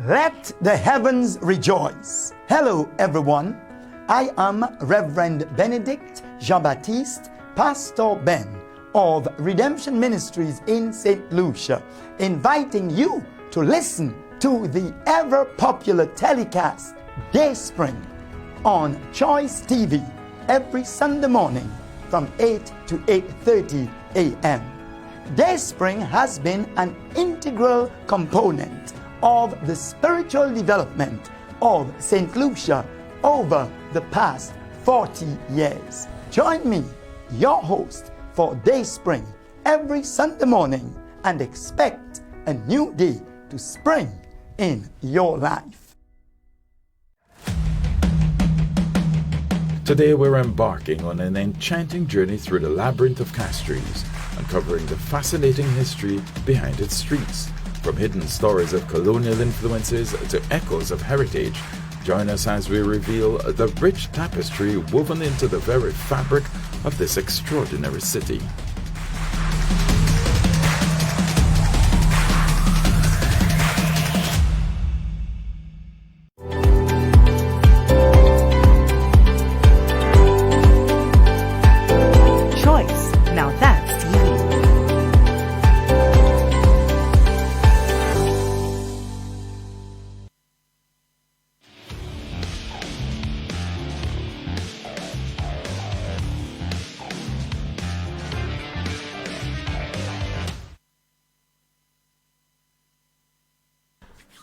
Let the heavens rejoice. Hello, everyone. I am Reverend Benedict Jean-Baptiste, Pastor Ben of Redemption Ministries in St. Lucia, inviting you to listen to the ever-popular telecast Dayspring on Choice TV every Sunday morning from 8 to 8:30 a.m. Dayspring has been an integral component of the spiritual development of St. Lucia over the past 40 years. Join me, your host, for Dayspring every Sunday morning and expect a new day to spring in your life. Today we're embarking on an enchanting journey through the labyrinth of Castries, uncovering the fascinating history behind its streets. From hidden stories of colonial influences to echoes of heritage, join us as we reveal the rich tapestry woven into the very fabric of this extraordinary city. Choice. Now that's TV.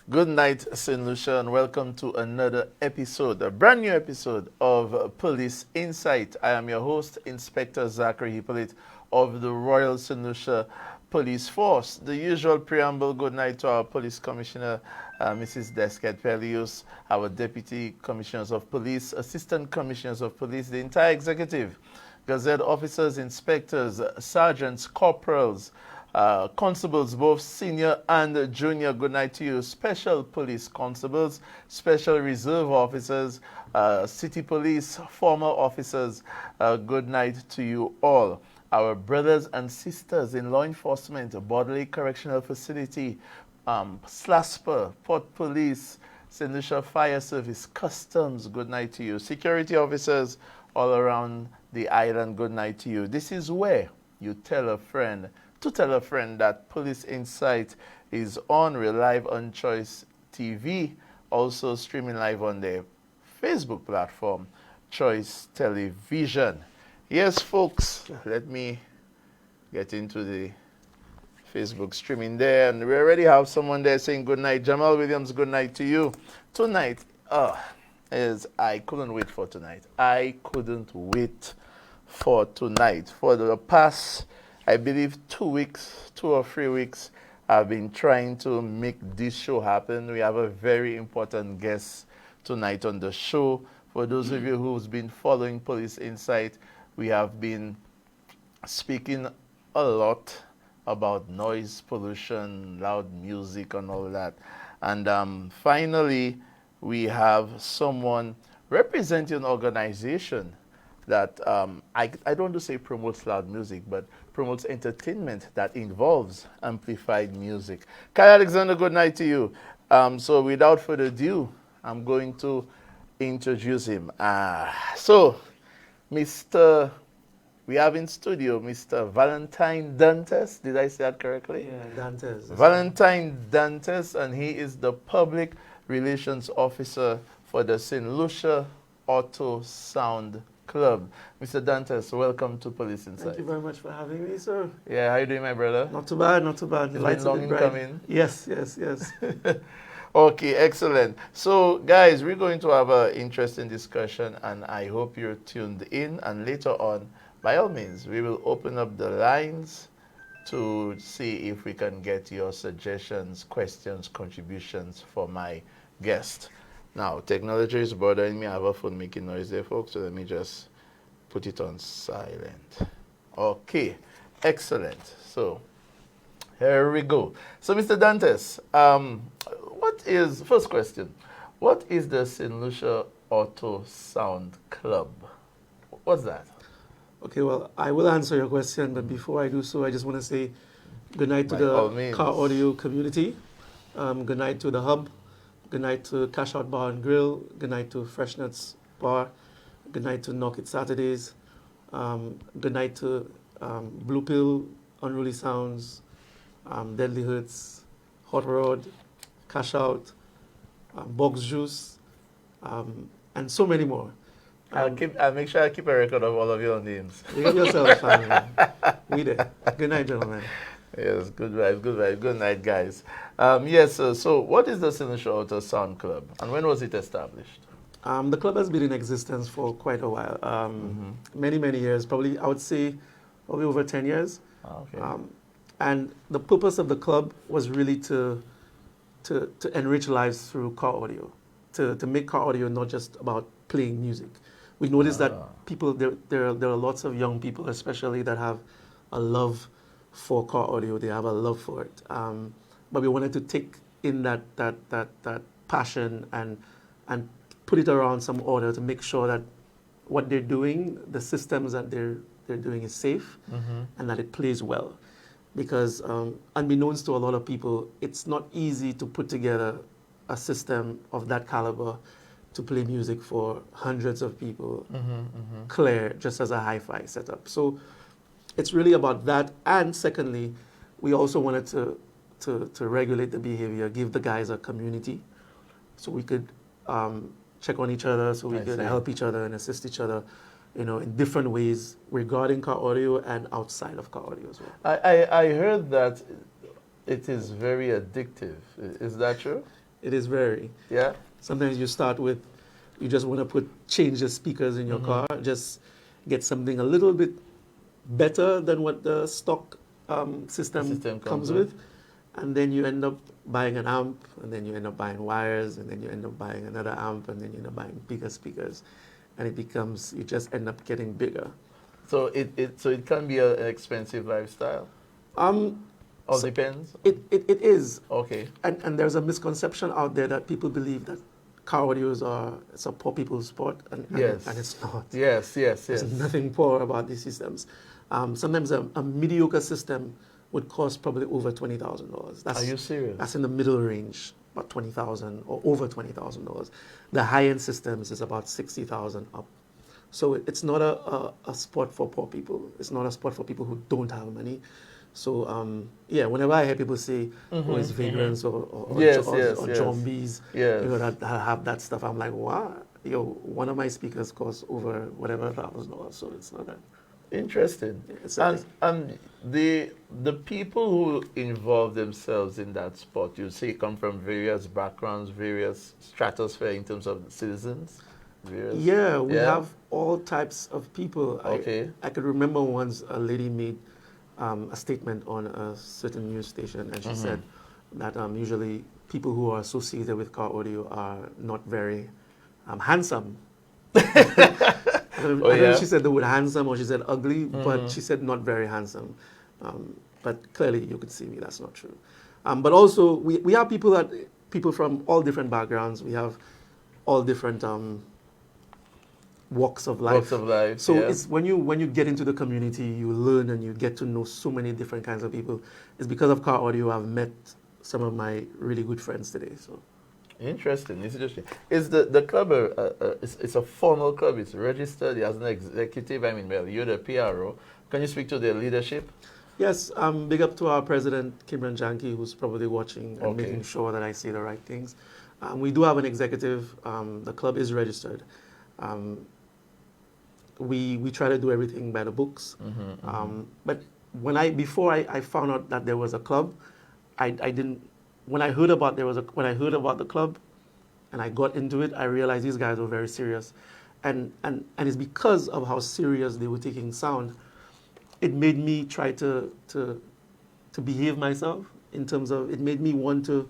Good night, St. Lucia, and welcome to another episode, a brand new episode of Police Insight. I am your host, Inspector Zachary-Hippolyte of the Royal St. Lucia Police Force. The usual preamble, good night to our Police Commissioner, Mrs. Desket Pelius, our Deputy Commissioners of Police, Assistant Commissioners of Police, the entire executive, Gazette officers, inspectors, sergeants, corporals, constables, both senior and junior, good night to you. Special police constables, special reserve officers, city police, former officers, good night to you all. Our brothers and sisters in law enforcement, Bodley Correctional Facility, SLASPA, Port Police, St. Lucia Fire Service, Customs, good night to you. Security officers all around the island, good night to you. This is where you tell a friend to tell a friend that Police Insight is on. We're live on Choice TV, also streaming live on the Facebook platform, Choice Television. Yes, folks, let me get into the Facebook streaming there, and we already have someone there saying good night. Jamal Williams, good night to you. Tonight, I couldn't wait for tonight. I couldn't wait for tonight. For the past, I believe 2 or 3 weeks, I've been trying to make this show happen. We have a very important guest tonight on the show. For those of you who's been following Police Insight, we have been speaking a lot about noise pollution, loud music, and all that. And finally, we have someone representing an organization that I don't want to say promotes loud music, but promotes entertainment that involves amplified music. Kai Alexander, good night to you. So without further ado, I'm going to introduce him. So, we have in studio Mr. Valentine Dantes. Did I say that correctly? Yeah, Dantes. Valentine Dantes, and he is the Public Relations Officer for the St. Lucia Auto Sound Club. Mr. Dantes, welcome to Police Insight. Thank you very much for having me, sir. Yeah, how you doing, my brother? Not too bad, not too bad. It's been long in coming. Yes. Okay, excellent. So, guys, we're going to have an interesting discussion, and I hope you're tuned in. And later on, by all means, we will open up the lines to see if we can get your suggestions, questions, contributions for my guest. Now, technology is bothering me. I have a phone making noise there, folks, so let me just put it on silent. Okay, excellent. So, here we go. So, Mr. Dantes, first question, what is the St. Lucia Auto Sound Club? What's that? Okay, well, I will answer your question, but before I do so, I just want to say good night to By all the means. car audio community. Good night to the hub. Good night to Cash Out Bar and Grill. Good night to Fresh Nuts Bar. Good night to Knock It Saturdays. Good night to Blue Pill, Unruly Sounds, Deadly Hurts, Hot Rod, Cash Out, Box Juice, and so many more. I'll make sure I keep a record of all of your names. You got yourself, family. We there. Good night, gentlemen. Yes, good vibes, good vibes. Good night, guys. Yes, so what is the St. Lucia Auto Sound Club, and when was it established? The club has been in existence for quite a while. Many, many years. Probably, I would say, probably over 10 years. Okay. And the purpose of the club was really to enrich lives through car audio, to make car audio not just about playing music. We noticed that people, there are lots of young people especially that have a love for car audio. They have a love for it. But we wanted to take in that passion and put it around some order to make sure that what they're doing, the systems that they're doing is safe and that it plays well. Because unbeknownst to a lot of people, it's not easy to put together a system of that caliber to play music for hundreds of people, clear, just as a hi-fi setup. So it's really about that. And secondly, we also wanted to regulate the behavior, give the guys a community so we could check on each other, so we could help each other and assist each other, in different ways regarding car audio and outside of car audio as well. I heard that it is very addictive. Is that true? It is very. Yeah? Sometimes you start with, you just want to change the speakers in your car, just get something a little bit better than what the stock system comes with. And then you end up buying an amp, and then you end up buying wires, and then you end up buying another amp, and then you end up buying bigger speakers. And it becomes, you just end up getting bigger. So it can be an expensive lifestyle? All depends? It is. Okay. And there's a misconception out there that people believe that car audios it's a poor people's sport, and it's not. Yes. There's nothing poor about these systems. Sometimes a mediocre system would cost probably over $20,000. Are you serious? That's in the middle range, about $20,000 or over $20,000. The high-end systems is about $60,000 up. So it's not a sport for poor people. It's not a sport for people who don't have money. So whenever I hear people say, "Oh, it's vagrants or zombies," that have that stuff, I'm like, wow, one of my speakers costs over whatever $1,000. So it's not that. Interesting. And the people who involve themselves in that sport, you say, come from various backgrounds, various stratosphere in terms of citizens? We have all types of people. Okay. I could remember once a lady made a statement on a certain news station, and she said that usually people who are associated with car audio are not very handsome. I don't know if she said the word handsome or she said ugly, but she said not very handsome. But clearly you could see me, that's not true. But also we have people from all different backgrounds. We have all different walks of life. So it's when you get into the community, you learn and you get to know so many different kinds of people. It's because of car audio I've met some of my really good friends today. So. Interesting. Is the club it's a formal club? It's registered. It has an executive. I mean, well, you're the PRO. Can you speak to their leadership? Yes. Big up to our president, Kimran Janki, who's probably watching and making sure that I say the right things. We do have an executive. The club is registered. We try to do everything by the books. But before I found out that there was a club, I didn't. When I heard about the club, and I got into it, I realized these guys were very serious, and it's because of how serious they were taking sound. It made me try to behave myself in terms of it made me want to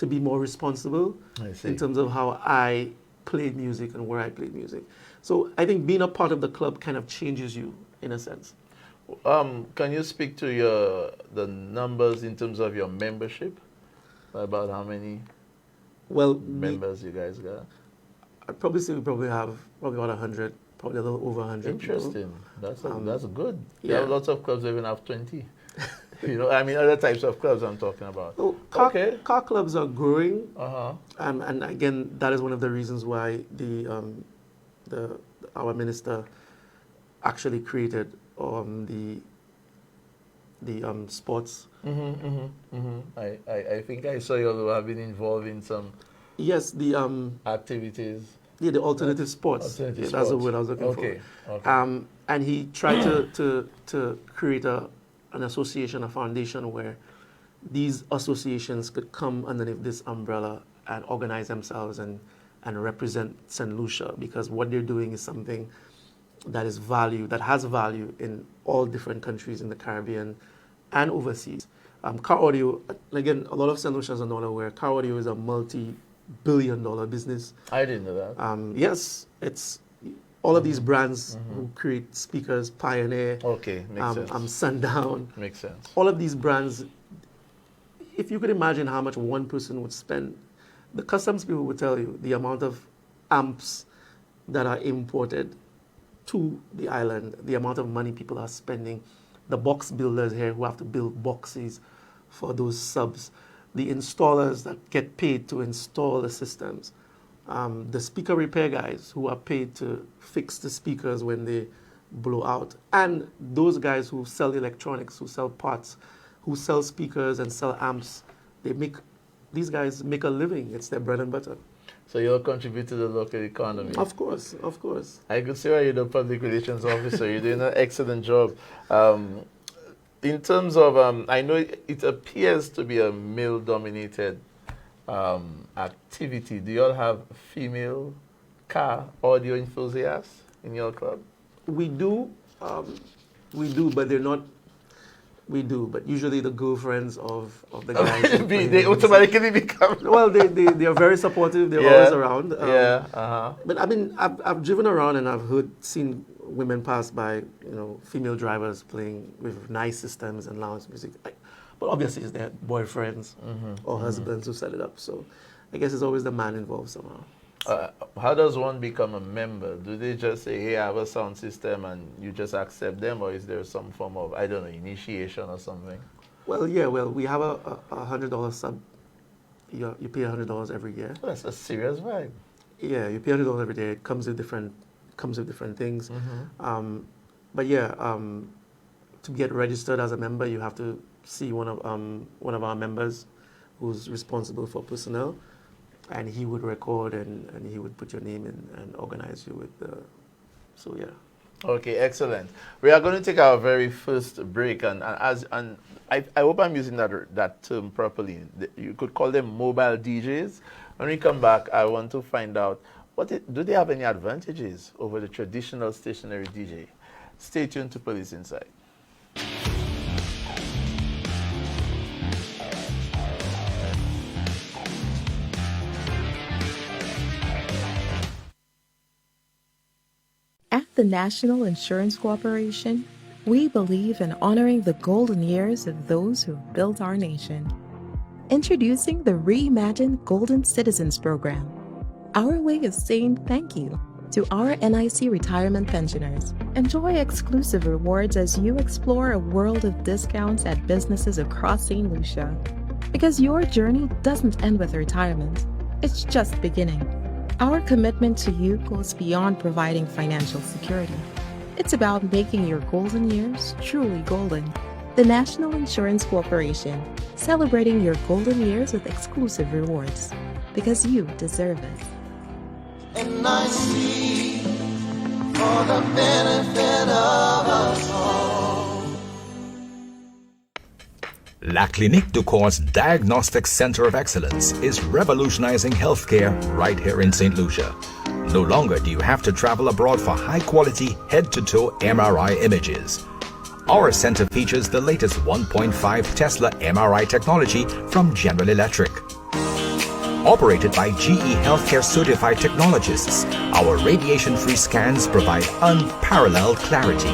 be more responsible in terms of how I played music and where I played music. So I think being a part of the club kind of changes you in a sense. Can you speak to the numbers in terms of your membership? About how many members you guys got? I'd probably say we probably have about 100, probably a little over 100. Interesting. People. That's good. Yeah. There are lots of clubs that even have 20. I mean, other types of clubs I'm talking about. Oh, car clubs are growing, and again, that is one of the reasons why our minister actually created the sports. I think I saw you have been involved in some activities. Yeah, the alternative sports. That's the word I was looking for. Okay. And he tried to create an association, a foundation where these associations could come underneath this umbrella and organize themselves and represent St. Lucia, because what they're doing is something that has value in all different countries in the Caribbean and overseas. Car audio, again, a lot of St. Lucians are not aware, car audio is a multi-billion-dollar business. I didn't know that. Yes, it's all of these brands who create speakers, Pioneer, makes sense. Sundown. Makes sense. All of these brands, if you could imagine how much one person would spend, the customs people would tell you the amount of amps that are imported to the island, the amount of money people are spending, the box builders here who have to build boxes for those subs, the installers that get paid to install the systems, the speaker repair guys who are paid to fix the speakers when they blow out, and those guys who sell electronics, who sell parts, who sell speakers and sell amps. These guys make a living. It's their bread and butter. So you'll contribute to the local economy. Of course. I could see why you're the public relations officer. You're doing an excellent job. In terms of, I know it appears to be a male-dominated activity. Do you all have female car audio enthusiasts in your club? We do, but they're not. We do, but usually the girlfriends of the guys. They automatically become. Well, they are very supportive. They're always around. But I mean, I've driven around and I've seen women pass by, female drivers playing with nice systems and lounge music. But obviously, it's their boyfriends or husbands who set it up. So I guess it's always the man involved somehow. How does one become a member? Do they just say, hey, I have a sound system and you just accept them, or is there some form of, I don't know, initiation or something? Well, we have a $100 sub. You pay $100 every year. Oh, that's a serious vibe. Yeah, you pay $100 every day. It comes with different things. But to get registered as a member, you have to see one of our members who's responsible for personnel. And he would record and he would put your name in and organize you with the. So yeah. Okay, excellent. We are going to take our very first break, and I hope I'm using that term properly. You could call them mobile DJs. When we come back, I want to find out do they have any advantages over the traditional stationary DJ. Stay tuned to Police Insight. At the National Insurance Corporation, we believe in honoring the golden years of those who've built our nation. Introducing the reimagined Golden Citizens Program, our way of saying thank you to our NIC retirement pensioners. Enjoy exclusive rewards as you explore a world of discounts at businesses across St. Lucia. Because your journey doesn't end with retirement, it's just beginning. Our commitment to you goes beyond providing financial security. It's about making your golden years truly golden. The National Insurance Corporation, celebrating your golden years with exclusive rewards. Because you deserve it. NIC, for the benefit of us all. La Clinique du Corps Diagnostic Center of Excellence is revolutionizing healthcare right here in St. Lucia. No longer do you have to travel abroad for high-quality head-to-toe MRI images. Our center features the latest 1.5 Tesla MRI technology from General Electric. Operated by GE Healthcare certified technologists, our radiation-free scans provide unparalleled clarity.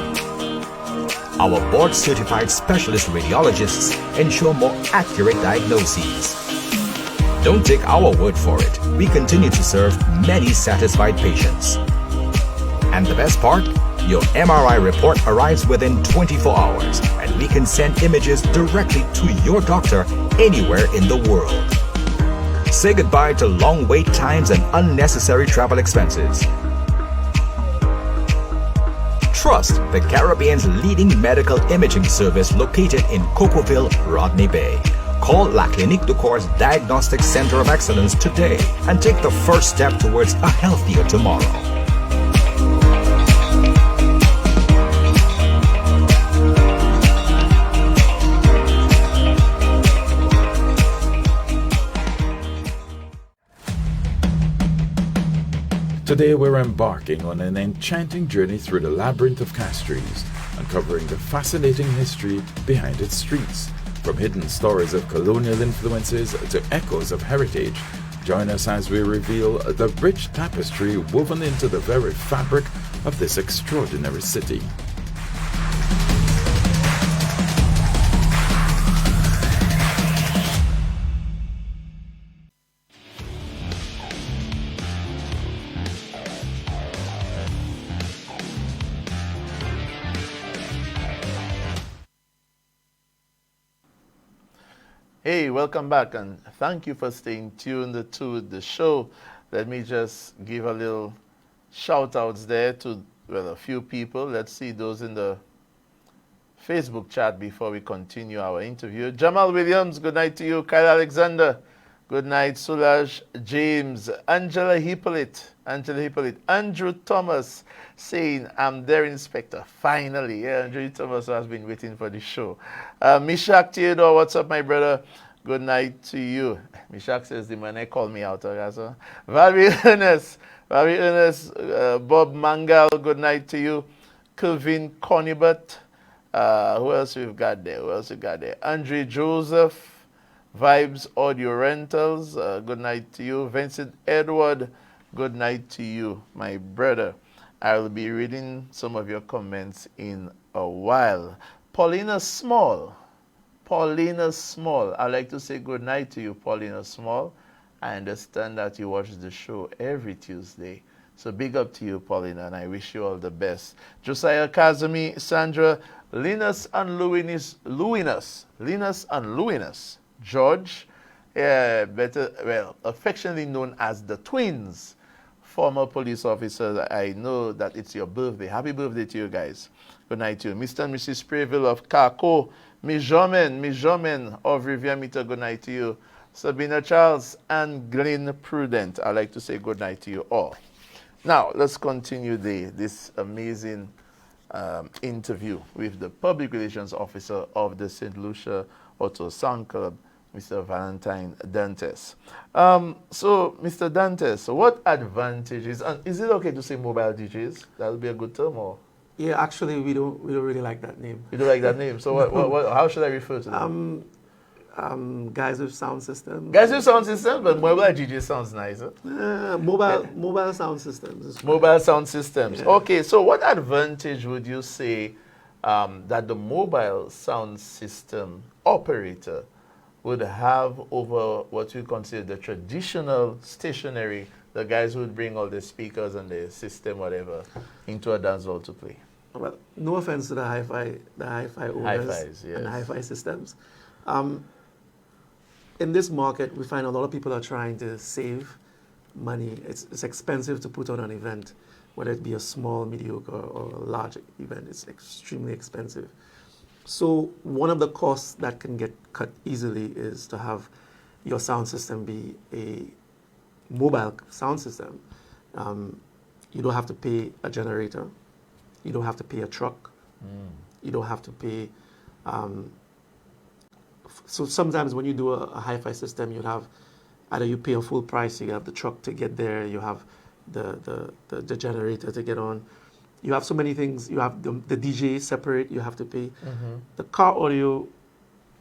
Our board-certified specialist radiologists ensure more accurate diagnoses. Don't take our word for it. We continue to serve many satisfied patients. And the best part? Your MRI report arrives within 24 hours, and we can send images directly to your doctor anywhere in the world. Say goodbye to long wait times and unnecessary travel expenses. Trust the Caribbean's leading medical imaging service located in Cocoville, Rodney Bay. Call La Clinique du Corps Diagnostic Center of Excellence today and take the first step towards a healthier tomorrow. Today we're embarking on an enchanting journey through the labyrinth of Castries, uncovering the fascinating history behind its streets. From hidden stories of colonial influences to echoes of heritage, join us as we reveal the rich tapestry woven into the very fabric of this extraordinary city. Hey, welcome back, and thank you for staying tuned to the show. Let me just give a little shout outs there to a few people. Let's see those in the Facebook chat before we continue our interview. Jamal Williams, good night to you. Kyle Alexander, good night. Soulage James, Angela Hippolyte, Andrew Thomas saying, I'm there, Inspector. Finally. Yeah, Andrew Thomas has been waiting for the show. Mishak Theodore, what's up, my brother? Good night to you. Mishak says the man called me out. Valerie Ernest, Bob Mangal, good night to you. Kelvin Conibut. Who else we've got there? Andre Joseph, Vibes Audio Rentals, good night to you. Vincent Edward, good night to you, my brother. I will be reading some of your comments in a while. Paulina Small, I'd like to say good night to you, Paulina Small. I understand that you watch the show every Tuesday. So big up to you, Paulina, and I wish you all the best. Josiah Kazumi, Sandra, Linus and Luinus, George, affectionately known as the twins, former police officers. I know that it's your birthday. Happy birthday to you guys. Good night to you. Mr. and Mrs. Sprayville of Kako, Mijomen of Riviera Meter, good night to you. Sabina Charles and Glenn Prudent, I'd like to say good night to you all. Now, let's continue this amazing interview with the Public Relations Officer of the St. Lucia Auto Sound Club, Mr. Valentine Dantes. So, Mr. Dantes, what advantages, and is it okay to say mobile DJs? That would be a good term, or? Yeah, actually, we don't really like that name. You don't like that name? So how should I refer to them? Guys with sound systems. Guys with sound systems, but mobile DJ sounds nicer. Mobile sound systems. Mobile sound systems. Yeah. Okay, so what advantage would you say that the mobile sound system operator would have over what we consider the traditional stationary, the guys who would bring all the speakers and the system, whatever, into a dance hall to play? Well, no offense to the hi-fi owners Hi-Fis, yes. and hi-fi systems. In this market, we find a lot of people are trying to save money. It's expensive to put on an event, whether it be a small, mediocre, or a large event. It's extremely expensive. So one of the costs that can get cut easily is to have your sound system be a mobile sound system. You don't have to pay a generator. You don't have to pay a truck. You don't have to pay... So sometimes when you do a hi-fi system, you have either you pay a full price, you have the truck to get there, you have the generator to get on. You have so many things. You have the DJ separate, you have to pay. The car audio,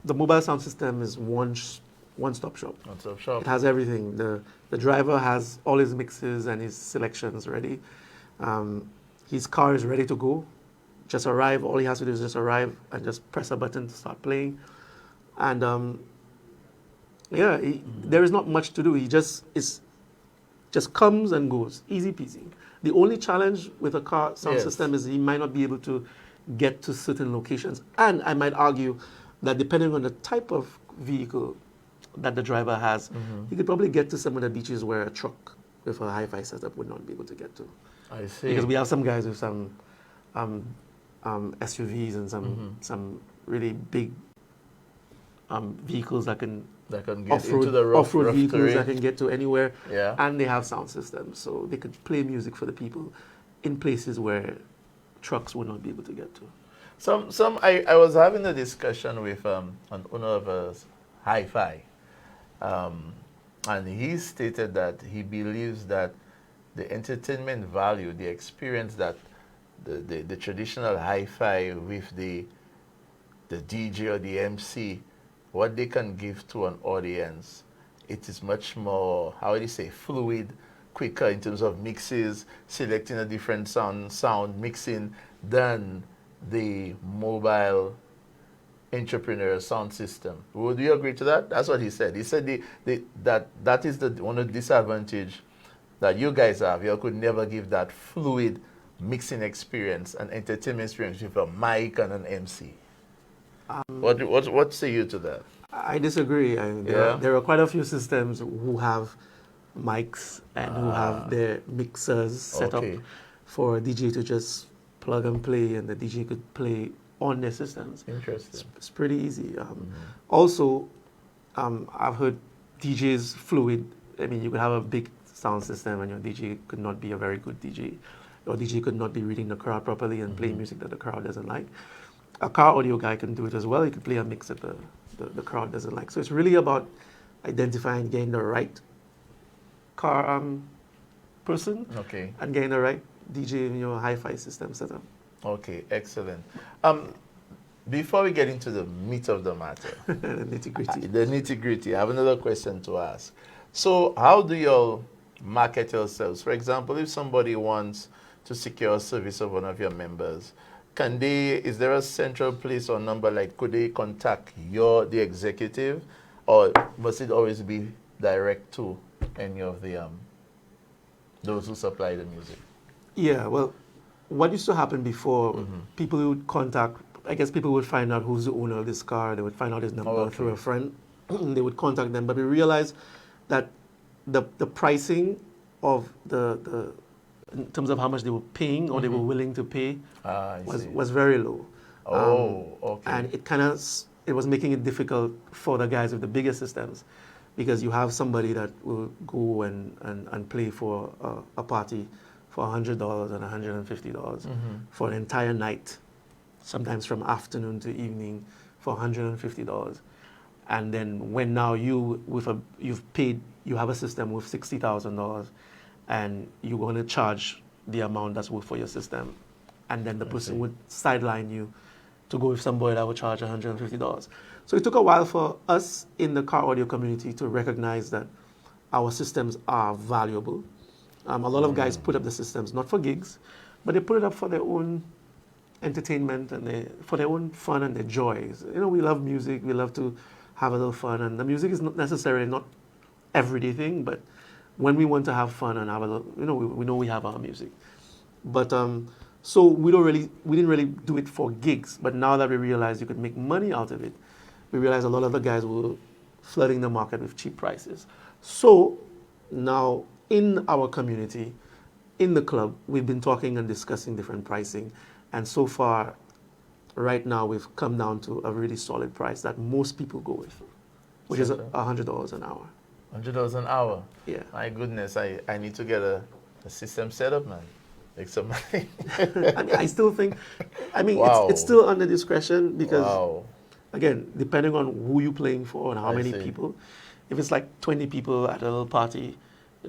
the mobile sound system is one-stop shop. One-stop shop. It has everything. The driver has all his mixes and his selections ready. His car is ready to go. Just arrive. All he has to do is just arrive and just press a button to start playing. And there is not much to do. He just is just comes and goes, easy peasy. The only challenge with a car sound Yes. system is he might not be able to get to certain locations. And I might argue that depending on the type of vehicle that the driver has, he could probably get to some of the beaches where a truck with a hi-fi setup would not be able to get to. I see. Because we have some guys with some SUVs and some really big vehicles that can that can get into the rough vehicles terrain. that can get to anywhere, Yeah. and they have sound systems, so they could play music for the people in places where trucks would not be able to get to. I was having a discussion with an owner of a hi-fi, and he stated that he believes that the entertainment value, the experience that the traditional hi-fi with the DJ or the MC, what they can give to an audience, it is much more, how would you say, fluid, quicker in terms of mixes, selecting a different sound mixing than the mobile entrepreneur sound system. Would you agree to that? That's what he said. He said that is one of the disadvantage that you guys have. You could never give that fluid mixing experience and entertainment experience with a mic and an MC. What say you to that? I disagree. There are quite a few systems who have mics and who have their mixers set up for a DJ to just plug and play, and the DJ could play on their systems. Interesting. It's pretty easy. Also, I've heard DJs fluid. I mean, you could have a big sound system and your DJ could not be a very good DJ. Your DJ could not be reading the crowd properly and playing music that the crowd doesn't like. A car audio guy can do it as well. He can play a mix that the crowd doesn't like. So it's really about identifying, getting the right car person and getting the right DJ in your hi-fi system setup. Okay, excellent. Before we get into the meat of the matter, The nitty-gritty. the nitty-gritty, I have another question to ask. So how do you all market yourselves? For example, if somebody wants to secure a service of one of your members, is there a central place or number, like could they contact the executive, or must it always be direct to any of the those who supply the music? Yeah, well, what used to happen before, people would contact, I guess people would find out who's the owner of this car, they would find out his number through a friend, they would contact them, but we realized that the pricing of the in terms of how much they were paying or they were willing to pay was very low. And it was making it difficult for the guys with the bigger systems, because you have somebody that will go and play for a party for $100 and $150 for an entire night, sometimes from afternoon to evening for $150. And then when now you have a system with $60,000 and you're going to charge the amount that's worth for your system, and then the person would sideline you to go with somebody that would charge $150. So it took a while for us in the car audio community to recognize that our systems are valuable. A lot of guys put up the systems not for gigs, but they put it up for their own entertainment and for their own fun and their joys. You know, we love music, we love to have a little fun, and the music is not necessarily not everyday thing, but when we want to have fun and have a little, we know we have our music. But so we didn't really do it for gigs, but now that we realize you could make money out of it, we realize a lot of the guys were flooding the market with cheap prices. So now in our community, in the club, we've been talking and discussing different pricing, and so far, right now, we've come down to a really solid price that most people go with, which is $100 an hour. $100 an hour? Yeah. My goodness, I need to get a system set up, man. Make some money. I still think, Wow. it's still under discretion because, Wow. again, depending on who you're playing for and how many see. people, if it's like 20 people at a little party,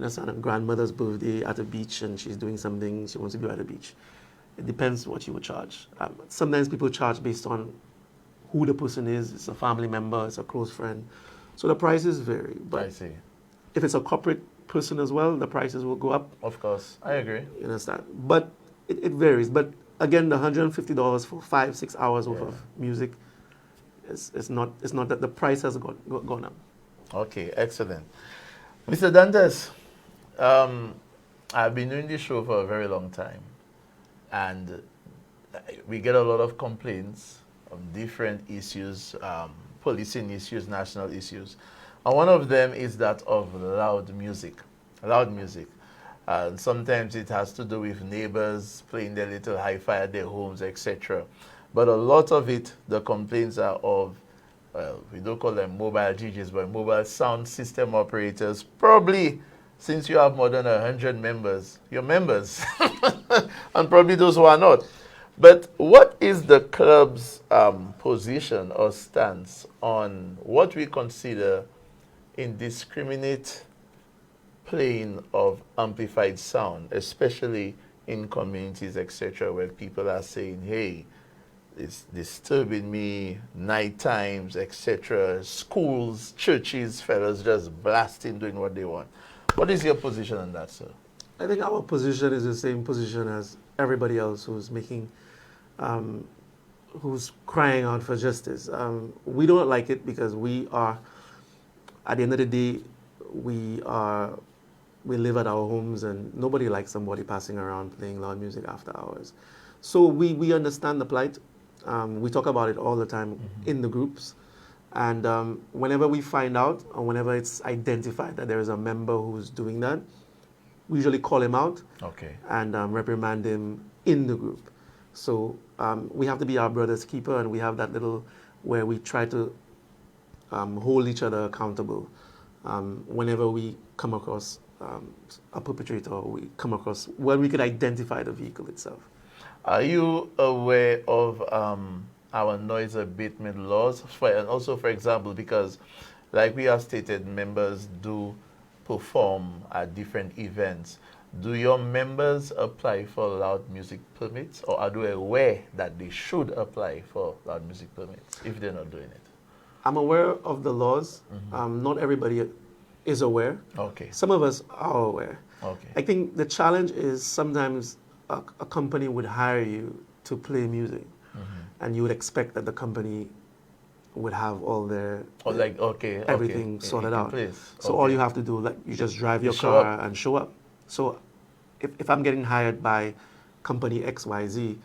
son and grandmother's birthday at a beach and she's doing something, she wants to be at the beach, it depends what you would charge. Sometimes people charge based on who the person is. It's a family member, it's a close friend. So the prices vary. But I see. if it's a corporate person as well, the prices will go up. Of course, I agree. You understand? But it varies. But again, the $150 for 5-6 hours worth of music, it's not that the price has gone up. Okay, excellent. Mr. Dantes, I've been doing this show for a very long time, and we get a lot of complaints on different issues, policing issues, national issues. And one of them is that of loud music. Loud music. And sometimes it has to do with neighbors playing their little hi-fi at their homes, etc. But a lot of it, the complaints are of, well, we don't call them mobile DJs, but mobile sound system operators. Probably, since you have more than 100 members, your members, and probably those who are not. But what is the club's position or stance on what we consider indiscriminate playing of amplified sound, especially in communities, etc., where people are saying, hey, it's disturbing me, night times, etc., schools, churches, fellas just blasting, doing what they want. What is your position on that, sir? I think our position is the same position as everybody else who's who's crying out for justice. We don't like it because we are, at the end of the day, we live at our homes, and nobody likes somebody passing around playing loud music after hours. So we understand the plight. We talk about it all the time in the groups. And whenever we find out, or whenever it's identified that there is a member who's doing that, we usually call him out and reprimand him in the group. So we have to be our brother's keeper, and we have that little where we try to hold each other accountable whenever we come across a perpetrator, or we come across where we could identify the vehicle itself. Are you aware of our noise abatement laws? And also, for example, because like we have stated, members do perform at different events. Do your members apply for loud music permits, or are they aware that they should apply for loud music permits if they're not doing it? I'm aware of the laws. Not everybody is aware. Some of us are aware. I think the challenge is sometimes a company would hire you to play music, and you would expect that the company would have all their everything sorted out. So all you have to do, like, you just drive your car and show up. So if I'm getting hired by company XYZ,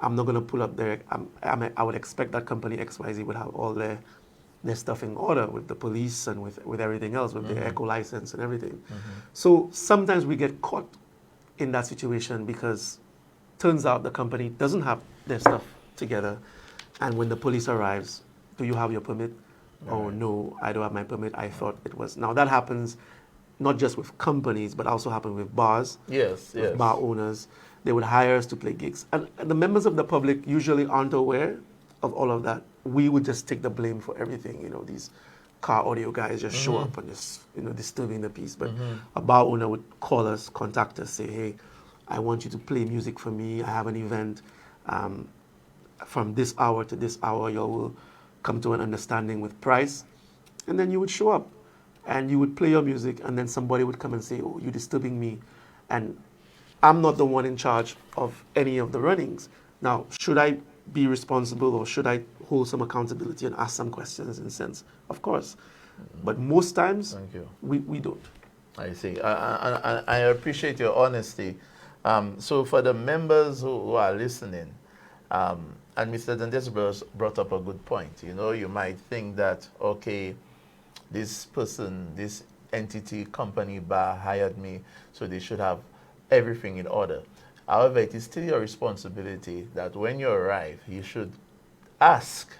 I'm not going to pull up there. I would expect that company XYZ would have all their stuff in order with the police and with everything else, with their eco license and everything. So sometimes we get caught in that situation because turns out the company doesn't have their stuff together, and when the police arrives, do you have your permit? Oh no, I don't have my permit. I thought it was. Now that happens not just with companies, but also happen with bars. With bar owners. They would hire us to play gigs, and the members of the public usually aren't aware of all of that. We would just take the blame for everything. You know, these car audio guys just show up and just, disturbing the peace. But a bar owner would call us, contact us, say, hey, I want you to play music for me. I have an event from this hour to this hour. You will come to an understanding with price. And then you would show up and you would play your music, and then somebody would come and say, oh, you're disturbing me. And I'm not the one in charge of any of the runnings. Now, should I be responsible, or should I hold some accountability and ask some questions in a sense? Of course. But most times, we don't. I see. I appreciate your honesty. So for the members who are listening, and Mr. Dantes brought up a good point. You might think that, okay, this person, this entity, company, bar hired me, so they should have everything in order. However, it is still your responsibility that when you arrive, you should ask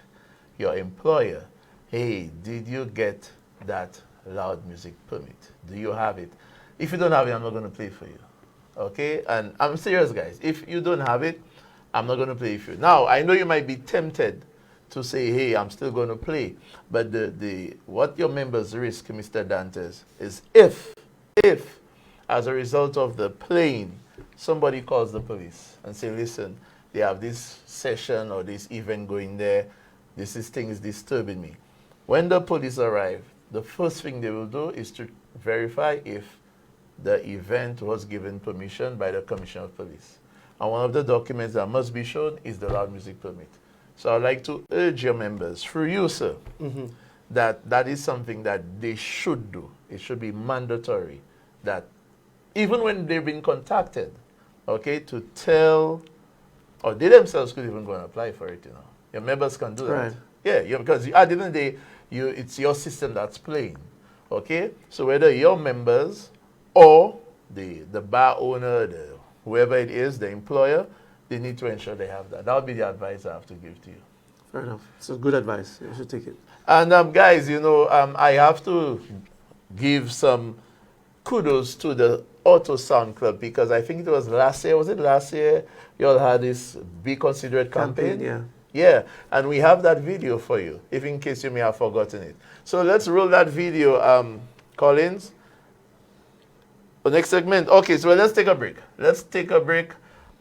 your employer, hey, did you get that loud music permit? Do you have it? If you don't have it, I'm not going to play for you. Okay? And I'm serious, guys. If you don't have it, I'm not going to play for you. Now, I know you might be tempted to say, hey, I'm still going to play. But what your members risk, Mr. Dantes, is if, as a result of the playing, somebody calls the police and say, listen, they have this session or this event going there. This thing is disturbing me. When the police arrive, the first thing they will do is to verify if the event was given permission by the Commissioner of Police. And one of the documents that must be shown is the loud music permit. So I'd like to urge your members, through you, sir, that is something that they should do. It should be mandatory that even when they've been contacted, okay, to tell, or they themselves could even go and apply for it, you know. Your members can do that. Right. Yeah, because at the end of the day, it's your system that's playing, okay? So whether your members or the bar owner, whoever it is, the employer, they need to ensure they have that. That would be the advice I have to give to you. Fair enough. So good advice. You should take it. And guys, you know, I have to give some kudos to the Auto Sound Club, because I think it was last year, you all had this Be Considerate campaign? Yeah. Yeah, and we have that video for you, if in case you may have forgotten it. So let's roll that video, Collins. The next segment. Okay, so let's take a break.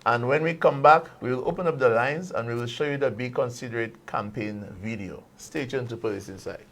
And when we come back, we will open up the lines and we will show you the Be Considerate campaign video. Stay tuned to Police Insight.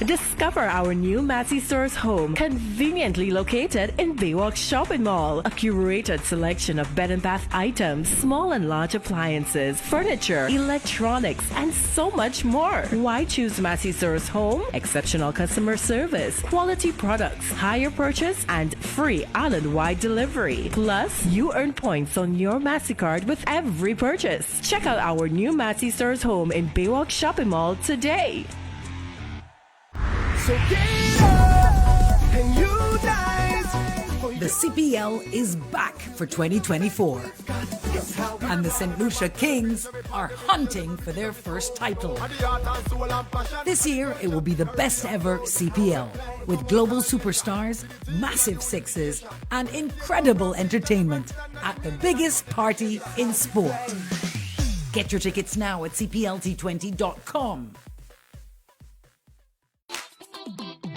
Discover our new Massey Stores home, conveniently located in Baywalk Shopping Mall. A curated selection of bed and bath items, small and large appliances, furniture, electronics, and so much more. Why choose Massey Stores home? Exceptional customer service, quality products, higher purchase, and free island-wide delivery. Plus, you earn points on your Massey card with every purchase. Check out our new Massey Stores home in Baywalk Shopping Mall today. So get up and unite. The CPL is back for 2024. And the St. Lucia Kings are hunting for their first title. This year, it will be the best ever CPL, with global superstars, massive sixes, and incredible entertainment at the biggest party in sport. Get your tickets now at cplt20.com.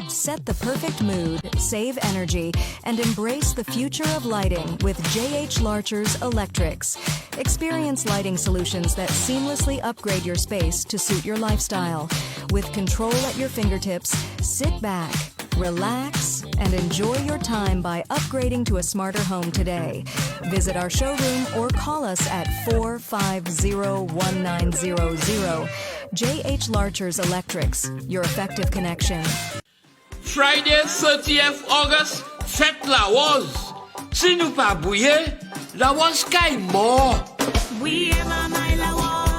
Set the perfect mood, save energy, and embrace the future of lighting with J.H. Larcher's Electrics. Experience lighting solutions that seamlessly upgrade your space to suit your lifestyle. With control at your fingertips, sit back, relax, and enjoy your time by upgrading to a smarter home today. Visit our showroom or call us at 450-1900. J.H. Larcher's Electrics, your effective connection. Friday 30th August, fête la rose. Si nous pas bouiller, la rose caille mort.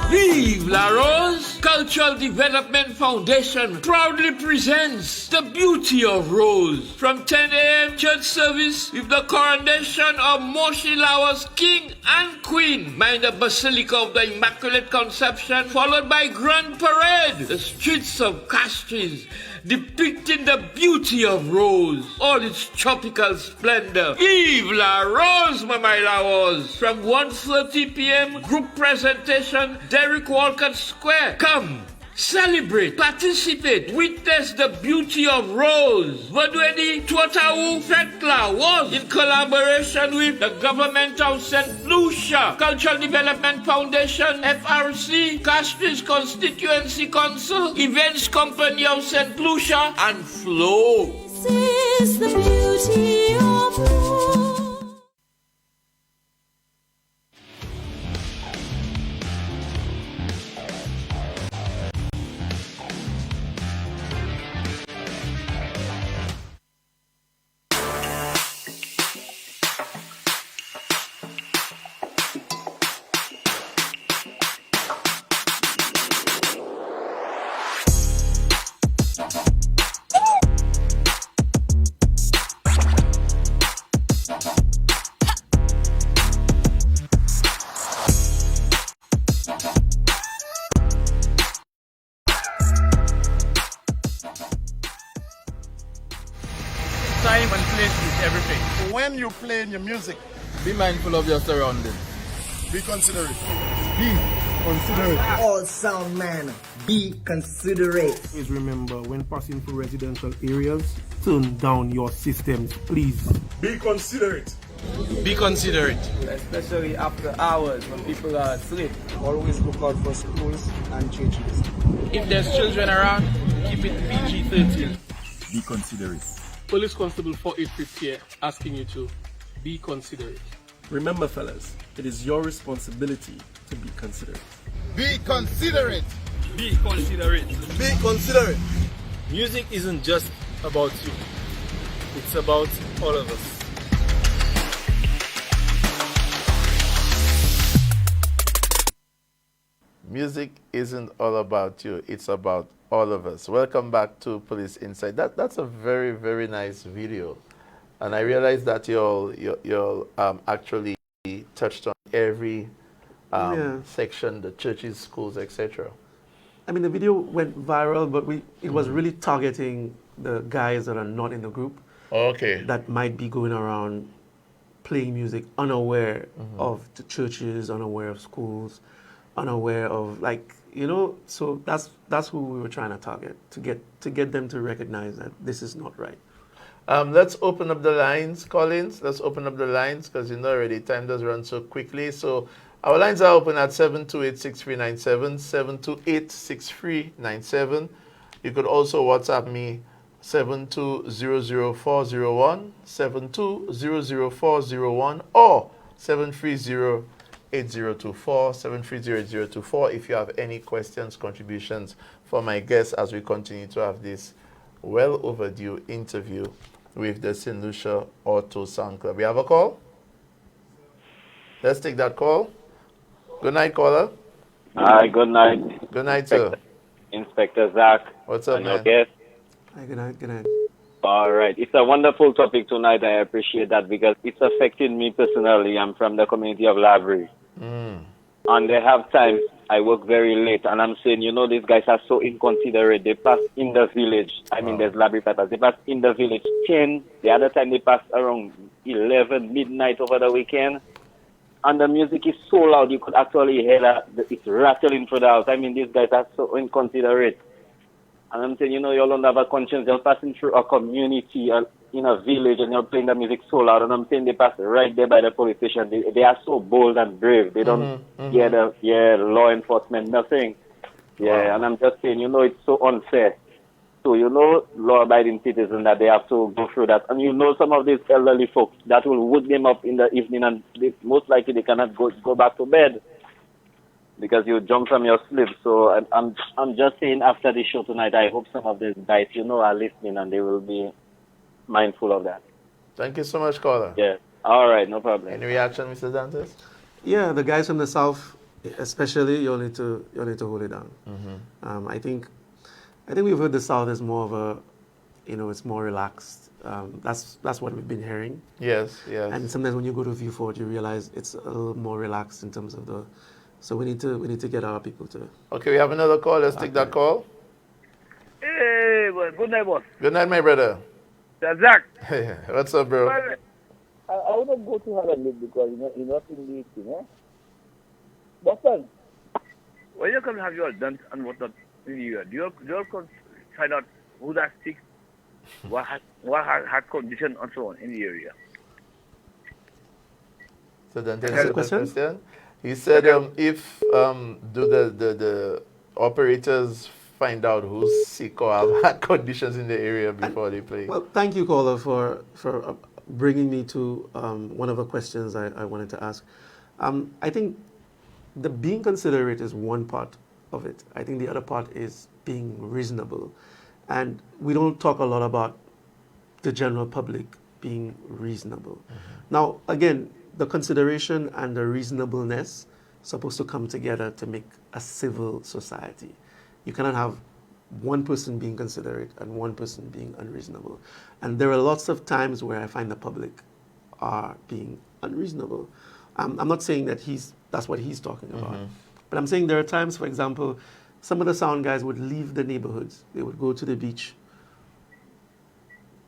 Vive la Rose! Cultural Development Foundation proudly presents the beauty of Rose. From 10 a.m. church service with the coronation of Moshi Lawa's King and Queen by the Basilica of the Immaculate Conception, followed by Grand Parade, the streets of Castries, depicting the beauty of Rose, all its tropical splendor. Vive la Rose, my Lawas! From 1:30 p.m. group presentation, Derek Walcott Square. Come, celebrate, participate, witness the beauty of Rose. Vadweni Tuatawu Fetla was in collaboration with the Government of St. Lucia, Cultural Development Foundation, FRC, Castries Constituency Council, Events Company of St. Lucia, and Flow. This is the beauty of Rose. Time and place is everything. When you're playing your music, be mindful of your surroundings. Be considerate. Be considerate. All sound man, be considerate. Please remember, when passing through residential areas, turn down your systems, please. Be considerate. Be considerate. Especially after hours when people are asleep. Always look out for schools and churches. If there's children around, keep it PG-13. Be considerate. Police Constable 4850 here, asking you to be considerate. Remember, fellas, it is your responsibility to be considerate. Be considerate. Be considerate. Be considerate. Music isn't just about you. It's about all of us. Music isn't all about you, it's about all of us. Welcome back to Police Insight. That's a very, very nice video. And I realize that you'll actually touched on every section, the churches, schools, etc. I mean, the video went viral, but it was really targeting the guys that are not in the group. Okay. That might be going around playing music unaware of the churches, unaware of schools, unaware of so that's who we were trying to target, to get them to recognize that this is not right. Let's open up the lines, Collins. Let's open up the lines because you know already time does run so quickly. So our lines are open at 728-6397, 728-6397. You could also WhatsApp me 7200401, 7200401, or 730-8024, 730-8024 if you have any questions, contributions for my guests as we continue to have this well overdue interview with the St. Lucia Auto Sound Club. We have a call? Let's take that call. Good night, caller. Hi, good night. Good night, sir. Inspector Zach. What's up, man? Guest. Hi, good night. All right. It's a wonderful topic tonight. I appreciate that because it's affecting me personally. I'm from the community of Lavery. And they have times I work very late, and I'm saying, these guys are so inconsiderate. They pass in the village. I mean, there's Lavery Peppers. They pass in the village 10. The other time they pass around 11, midnight over the weekend. And the music is so loud, you could actually hear that it's rattling through the house. I mean, these guys are so inconsiderate. And I'm saying, you don't have a conscience. You're passing through a community in a village and you're playing the music so loud. And I'm saying they pass right there by the police station. They are so bold and brave. They don't hear the law enforcement, nothing. Yeah, and I'm just saying, it's so unfair. So, law-abiding citizens that they have to go through that. And some of these elderly folks that will wake them up in the evening and most likely they cannot go back to bed because you jump from your sleep. So I'm just saying after the show tonight, I hope some of these guys, are listening and they will be mindful of that. Thank you so much, caller. Yeah. All right, no problem. Any reaction, Mr. Dantes? Yeah, the guys from the south, especially, you'll need to hold it down. I think we've heard the south is more of a, it's more relaxed. That's what we've been hearing. Yes. And sometimes when you go to View Fort, you realize it's a little more relaxed in terms of so we need to get our people to. Okay, we have another call. Let's take that call. Hey, well, good night, boss. Good night, my brother. Zach. Hey, what's up, bro? Well, I want to go to Harlem because you're not in the thing, Boston, when you come have your dance and whatnot in the year, do you find out who that sick, what had condition and so on in the area? So then the question. He said, if do the operators find out who's sick or have had conditions in the area before they play? Well, thank you, caller, for bringing me to one of the questions I wanted to ask. I think the being considerate is one part of it. I think the other part is being reasonable. And we don't talk a lot about the general public being reasonable. Now, again, the consideration and the reasonableness supposed to come together to make a civil society. You cannot have one person being considerate and one person being unreasonable. And there are lots of times where I find the public are being unreasonable. I'm not saying that that's what he's talking about. But I'm saying there are times, for example, some of the sound guys would leave the neighborhoods. They would go to the beach,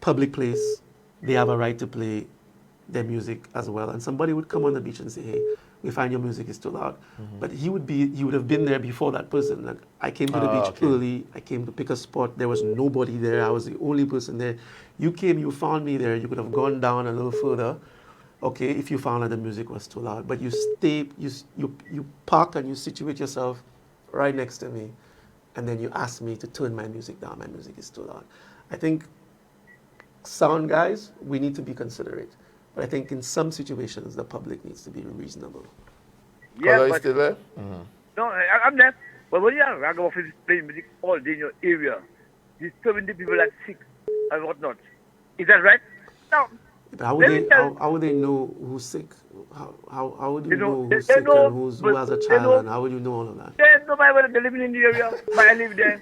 public place. They have a right to play their music as well. And somebody would come on the beach and say, hey, we find your music is too loud. But he would have been there before that person. Like, I came to the beach early. I came to pick a spot. There was nobody there. I was the only person there. You came, you found me there. You could have gone down a little further. Okay, if you found that the music was too loud. But you stay, you park and you situate yourself right next to me. And then you ask me to turn my music down. My music is too loud. I think sound guys, we need to be considerate. But I think in some situations, the public needs to be reasonable. Yeah, but still there? Mm-hmm. No, I'm there. But when you are ragamuffins playing music all day in your area, disturbing the people at 6 and whatnot, is that right? No. How would they know who's sick? How would you know who's sick and who has a child, and how would you know all of that? They know whether they're living in the area, but I live there.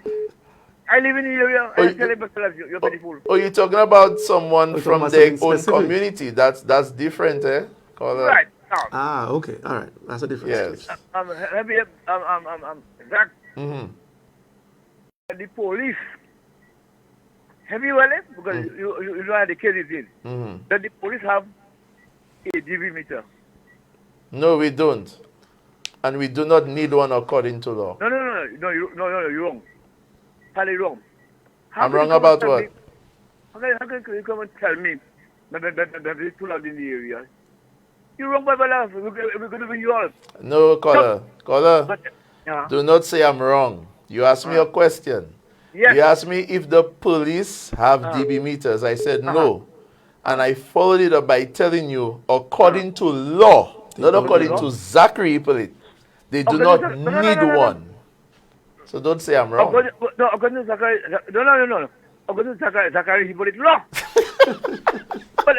I live in the area, and I tell them, you're pretty fool. Oh, you're talking about someone from their own community. That's different, eh? Right. Ah, okay. All right. That's a different situation. Zach. Mm-hmm. The police. Have you read it? Because you know how the case is in. Mm-hmm. That the police have a DV meter. No, we don't. And we do not need one according to law. No, you're wrong. Totally wrong. I'm wrong about what? How can you come and tell me that there's too loud in the area? You're wrong, Baba. We're going to bring you all. No, caller. Do not say I'm wrong. You asked me a question. Yes. You asked me if the police have DB meters. I said no. And I followed it up by telling you, according to law, not according to Zachary-Hippolyte, they do not need one. So don't say I'm wrong. According to Zachary, no. According to Zachary-Hippolyte law. But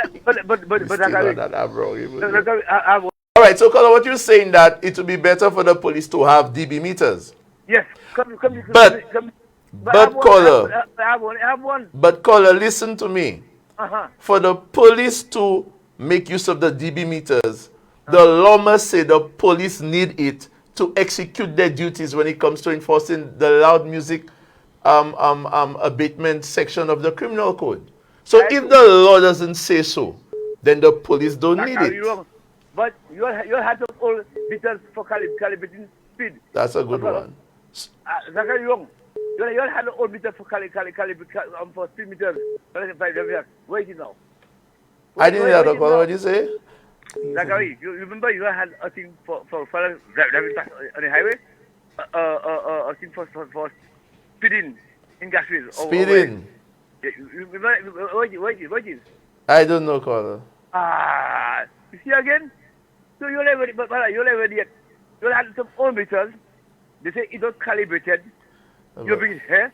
Zachary, I'm wrong. All right, so caller, what you're saying that it would be better for the police to have DB meters? Yes. But caller, listen to me. For the police to make use of the DB meters, the law must say the police need it to execute their duties when it comes to enforcing the loud music abatement section of the criminal code. So if the law doesn't say so, then the police don't need it. But you had to all meters for calibrating speed. That's a good one. Zachary, you're wrong. You had to all meters for for speed meters. Wait it now. I didn't hear that. What did you say? Zachary, you remember you had a thing for driving past on the highway? A thing for speeding in gasways. Speeding? Wait. I don't know, caller. You see again? So you're never yet. You had some own meters. They say it was calibrated. You bring it here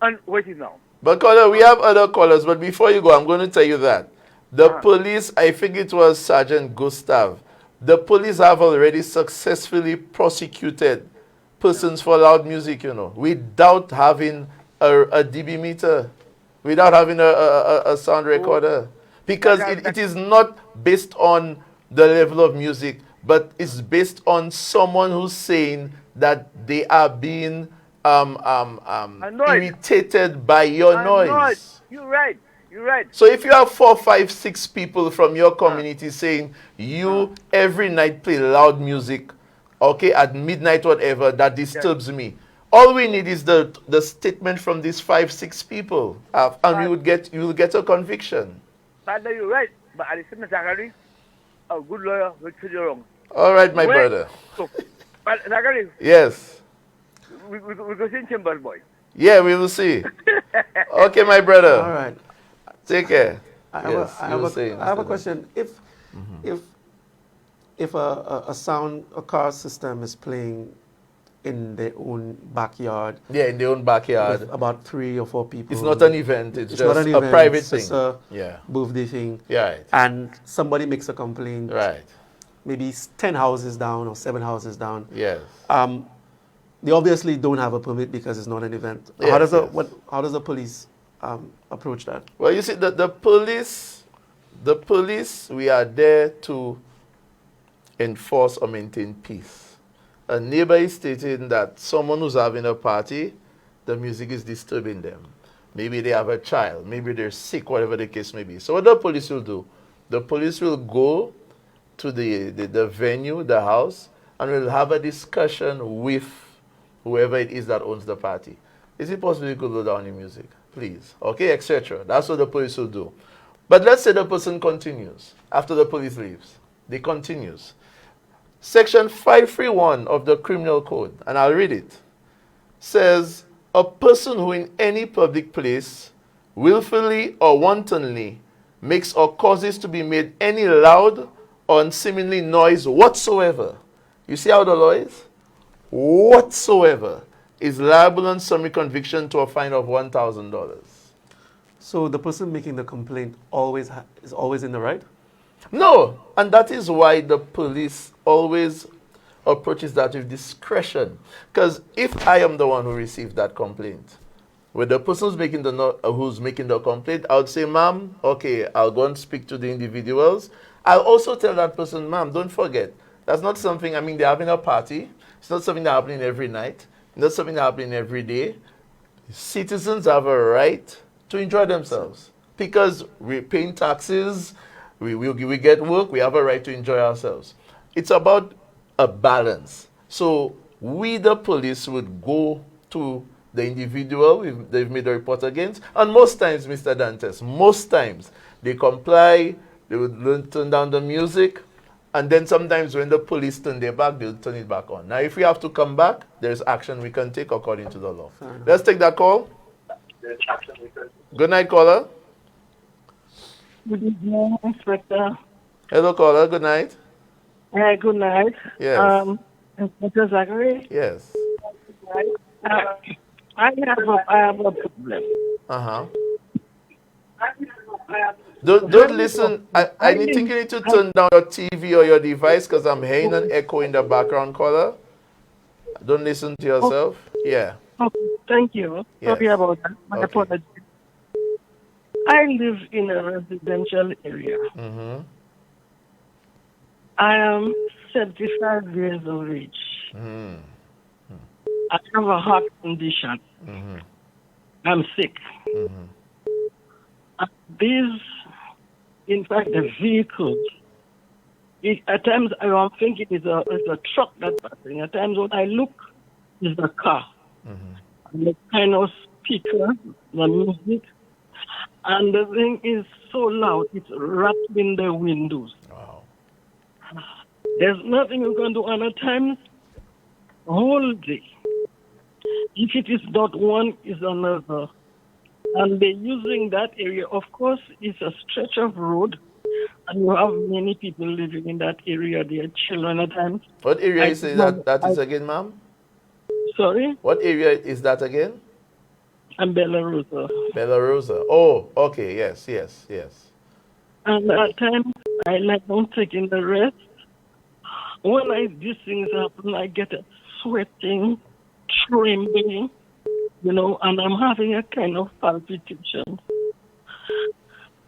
and wait it now. But caller, we have other callers. But before you go, I'm going to tell you that the police, I think it was Sergeant Gustav, the police have already successfully prosecuted persons for loud music, without having a DB meter, without having a sound recorder. Because it is not based on the level of music, but it's based on someone who's saying that they are being irritated by your noise. You're right. So if you have 4, 5, 6 people from your community saying you every night play loud music, at midnight, whatever, that disturbs me. All we need is the statement from these 5, 6 people, and you will get a conviction. But you're right. But at the same time, a good lawyer will tell you wrong. All right, my brother. But Zachary. Yes. We go see Chambers, boy. Yeah, we will see. Okay, my brother. All right. Take care. I have a question. If a car system is playing in their own backyard. Yeah, in their own backyard. About 3 or 4 people. It's not an event. It's just a private thing. It's a birthday thing. Right. And somebody makes a complaint. Right. Maybe 10 houses down or 7 houses down. Yes. They obviously don't have a permit because it's not an event. Yes, how does the police approach that? Well, you see, the police, we are there to enforce or maintain peace. A neighbor is stating that someone who's having a party, the music is disturbing them. Maybe they have a child, maybe they're sick, whatever the case may be. So what the police will do, the police will go to the venue, the house, and will have a discussion with whoever it is that owns the party. Is it possible you could lower down your music, please? Okay, etc. That's what the police will do. But let's say the person continues after the police leaves. They continues. Section 531 of the Criminal Code, and I'll read it, says, a person who in any public place willfully or wantonly makes or causes to be made any loud or unseemly noise whatsoever. You see how the law is? Whatsoever is liable on summary conviction to a fine of $1,000. So the person making the complaint is always in the right? No, and that is why the police always approaches that with discretion. Because if I am the one who received that complaint, with the person who's making the complaint, I would say, ma'am, okay, I'll go and speak to the individuals. I'll also tell that person, ma'am, don't forget, that's not something, they're having a party. It's not something that's happening every night. It's not something that's happening every day. Citizens have a right to enjoy themselves because we're paying taxes, we get work, we have a right to enjoy ourselves. It's about a balance. So we, the police, would go to the individual they've made a report against, and most times, Mr. Dantes, most times they comply, they would turn down the music, and then sometimes when the police turn their back, they'll turn it back on. Now, if we have to come back, there's action we can take according to the law. Let's take that call. Good night, caller. Good evening, Inspector. Hello, caller. Good night. Good night. Yes. Inspector Zachary? Yes. I have a problem. Uh-huh. Don't listen. I think you need to turn down your TV or your device because I'm hearing an echo in the background, caller. Don't listen to yourself. Yeah. Okay, thank you. Yes. Sorry about that. My apologies. I live in a residential area. Mm-hmm. I am 75 years of age. Mm-hmm. I have a heart condition. Mm-hmm. I'm sick. Mm-hmm. These, in fact, the vehicles, at times I'm thinking it's a truck that's passing. At times when I look, it's a car. Mm-hmm. And the kind of speaker, the music, and the thing is so loud, it's rattling the windows. Wow. There's nothing you can do, and at times, whole day. If it is not one, is another. And they're using that area. Of course, it's a stretch of road, and you have many people living in that area. Their children at times. What area is that is again, ma'am? Sorry? What area is that again? I'm Bella Rosa. Bella Rosa. Oh, okay. Yes. And at times, I like on taking the rest. When these things happen, I get a sweating, trembling, and I'm having a kind of palpitation.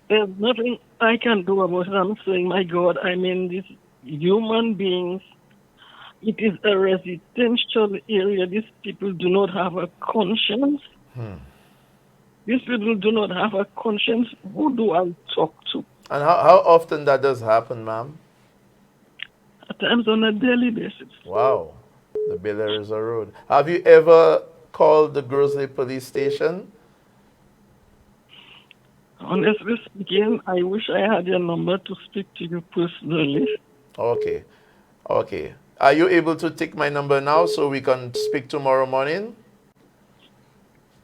There's nothing I can do about it. I'm saying, my God, these human beings, it is a residential area. These people do not have a conscience. These people do not have a conscience. Who do I talk to? And how often that does happen, ma'am? At times on a daily basis. Wow. The Bella Rosa Road. Have you ever called the Grosley police station? Honestly speaking, I wish I had your number to speak to you personally. Okay. Are you able to take my number now so we can speak tomorrow morning?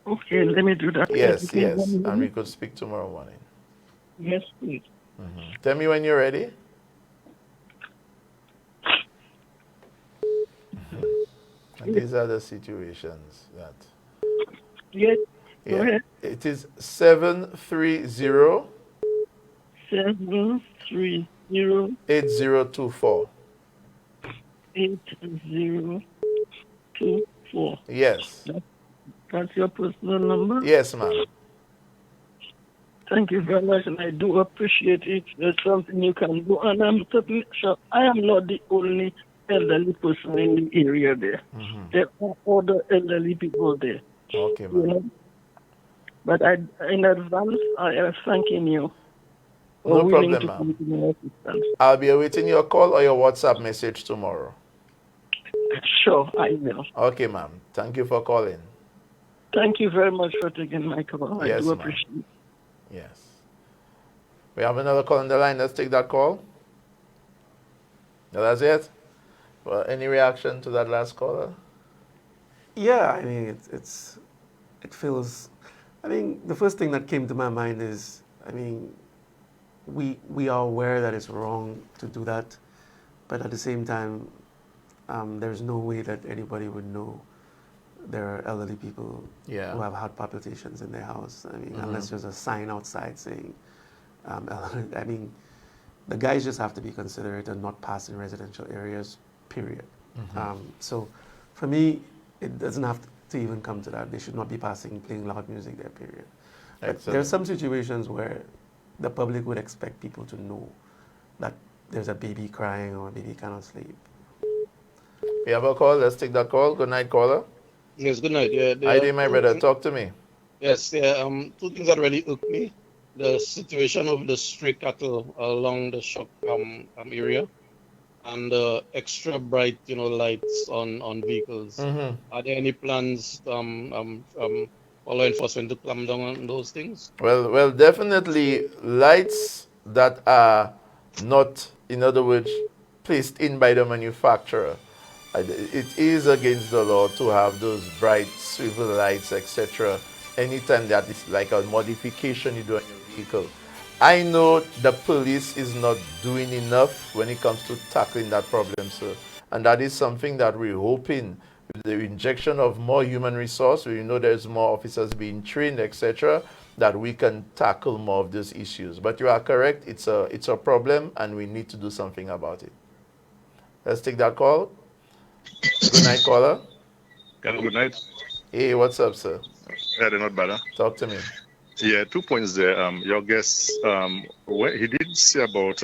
Okay, let me do that. Yes. And we could speak tomorrow morning. Yes, please. Mm-hmm. Tell me when you're ready. And these are the situations that... Yes, go ahead. It is 730... 730... 8024. 8024. Yes. That's your personal number? Yes, ma'am. Thank you very much, and I do appreciate it. There's something you can do, and I'm certainly sure I am not the only elderly person in the area there. Mm-hmm. There are other elderly people there. Okay, ma'am. But in advance, I am thanking you for No willing problem, to ma'am. come to my assistance. I'll be awaiting your call or your WhatsApp message tomorrow. Sure, I will. Okay, ma'am. Thank you for calling. Thank you very much for taking my call. Yes, I do ma'am. appreciate it. Yes. We have another call on the line. Let's take that call. No, that's it? Well, any reaction to that last caller? Yeah, it feels... the first thing that came to my mind is, we are aware that it's wrong to do that, but at the same time, there's no way that anybody would know there are elderly people who have heart palpitations in their house. I mean, unless there's a sign outside saying, I mean, the guys just have to be considerate and not pass in residential areas, period. So for me, it doesn't have to even come to that. They should not be playing loud music there, period. But there are some situations where the public would expect people to know that there's a baby crying or a baby cannot sleep. We have a call. Let's take that call. Good night, caller. Yes, good night. Yeah, How you doing, my brother? Talk to me. Yes, yeah. Two things that really irk me: the situation of the stray cattle along the shop area, and the extra bright, lights on vehicles. Are there any plans for law enforcement to clamp down on those things? Well, definitely lights that are not, in other words, placed in by the manufacturer. It is against the law to have those bright swivel lights, etc. anytime that is like a modification you do on your vehicle. I know the police is not doing enough when it comes to tackling that problem, sir. And that is something that we're hoping with the injection of more human resource, we know there's more officers being trained, etc., that we can tackle more of those issues. But you are correct, it's a problem and we need to do something about it. Let's take that call. Good night, caller. Good night. Hey, what's up, sir? Yeah, they're not bad. Huh? Talk to me. Yeah, 2 points there. Your guest, he did say about